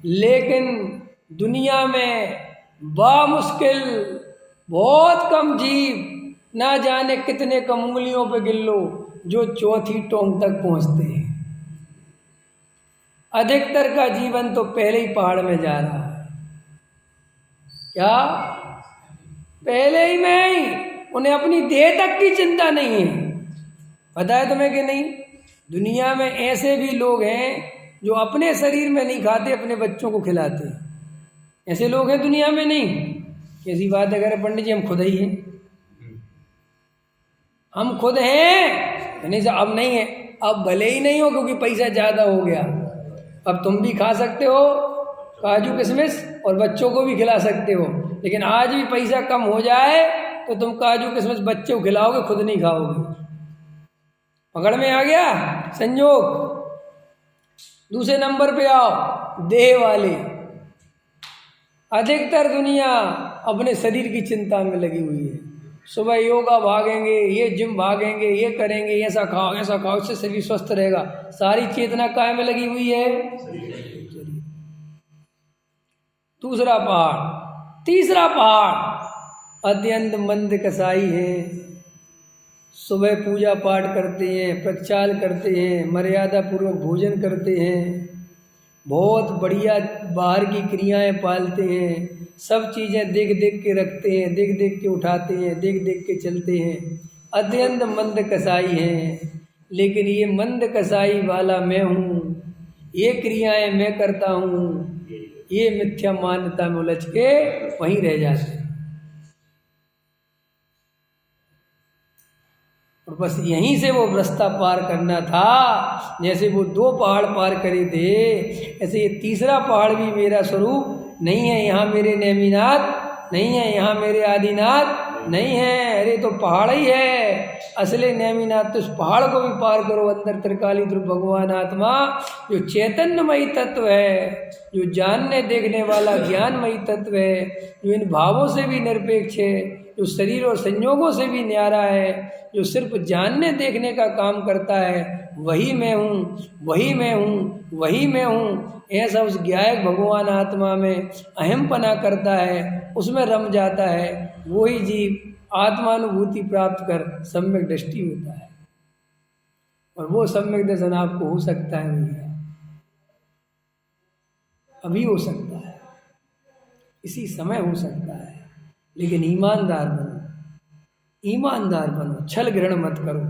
लेकिन दुनिया में बामुश्किल बहुत कम जीव, ना जाने कितने कम उंगलियों पे गिन लो, जो चौथी टोंग तक पहुंचते हैं। अधिकतर का जीवन तो पहले ही पहाड़ में जा रहा है। क्या? पहले ही में ही उन्हें अपनी देह तक की चिंता नहीं है। पता है तुम्हें कि नहीं? दुनिया में ऐसे भी लोग हैं जो अपने शरीर में नहीं खाते, अपने बच्चों को खिलाते हैं। ऐसे लोग हैं दुनिया में? नहीं। कैसी बात है? अगर पंडित जी हम खुद ही हैं, हम खुद हैं। नहीं अब नहीं है, अब भले ही नहीं हो क्योंकि पैसा ज़्यादा हो गया। अब तुम भी खा सकते हो काजू किशमिश और बच्चों को भी खिला सकते हो, लेकिन आज भी पैसा कम हो जाए तो तुम काजू किशमिश बच्चे को खिलाओगे, खुद नहीं खाओगे। पकड़ में आ गया संयोग। दूसरे नंबर पे आओ, देह वाले। अधिकतर दुनिया अपने शरीर की चिंता में लगी हुई है। सुबह योगा भागेंगे, ये जिम भागेंगे, ये करेंगे, ऐसा खाओ ऐसा खाओ, इससे शरीर स्वस्थ रहेगा। सारी चेतना काय में लगी हुई है? दूसरा पहाड़। तीसरा पहाड़ अत्यंत मंद कसाई है। सुबह पूजा पाठ करते हैं, प्रक्षाल करते हैं, मर्यादा पूर्वक भोजन करते हैं, बहुत बढ़िया बाहर की क्रियाएं पालते हैं, सब चीज़ें देख देख के रखते हैं, देख देख के उठाते हैं, देख देख के चलते हैं। अत्यंत मंद कसाई हैं। लेकिन ये मंद कसाई वाला मैं हूँ, ये क्रियाएं मैं करता हूँ, ये मिथ्या मान्यता में उलझ के वहीं रह जाते हैं। और बस यहीं से वो रास्ता पार करना था। जैसे वो 2 पहाड़ पार करे थे, ऐसे ये तीसरा पहाड़ भी मेरा स्वरूप नहीं है। यहाँ मेरे नेमिनाथ नहीं है, यहाँ मेरे आदिनाथ नहीं है। अरे तो पहाड़ ही है असली नेमिनाथ। तो उस पहाड़ को भी पार करो। अंदर त्रिकाली ध्रुव भगवान आत्मा जो चैतन्यमयी तत्व है, जो जानने देखने वाला ज्ञानमयी तत्व है, जो इन भावों से भी निरपेक्ष है, जो शरीर और संयोगों से भी न्यारा है, जो सिर्फ जानने देखने का काम करता है, वही मैं हूँ, वही मैं हूँ, वही मैं हूँ। ऐसा उस ज्ञायक भगवान आत्मा में अहमपना करता है, उसमें रम जाता है। वही जीव आत्मानुभूति प्राप्त कर सम्यक दृष्टि होता है। और वो सम्यक दर्शन आपको हो सकता है भैया अभी हो सकता है, इसी समय हो सकता है, लेकिन ईमानदार बनो, ईमानदार बनो, छल ग्रहण मत करो।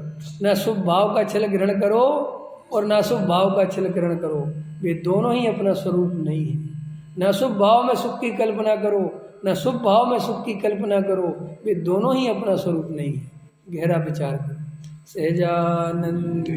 ना शुभ भाव का छल ग्रहण करो और ना शुभ भाव का छल ग्रहण करो, वे दोनों ही अपना स्वरूप नहीं है। ना शुभ भाव में सुख की कल्पना करो, ना शुभ भाव में सुख की कल्पना करो, वे दोनों ही अपना स्वरूप नहीं है। गहरा विचार करो। सहजानंद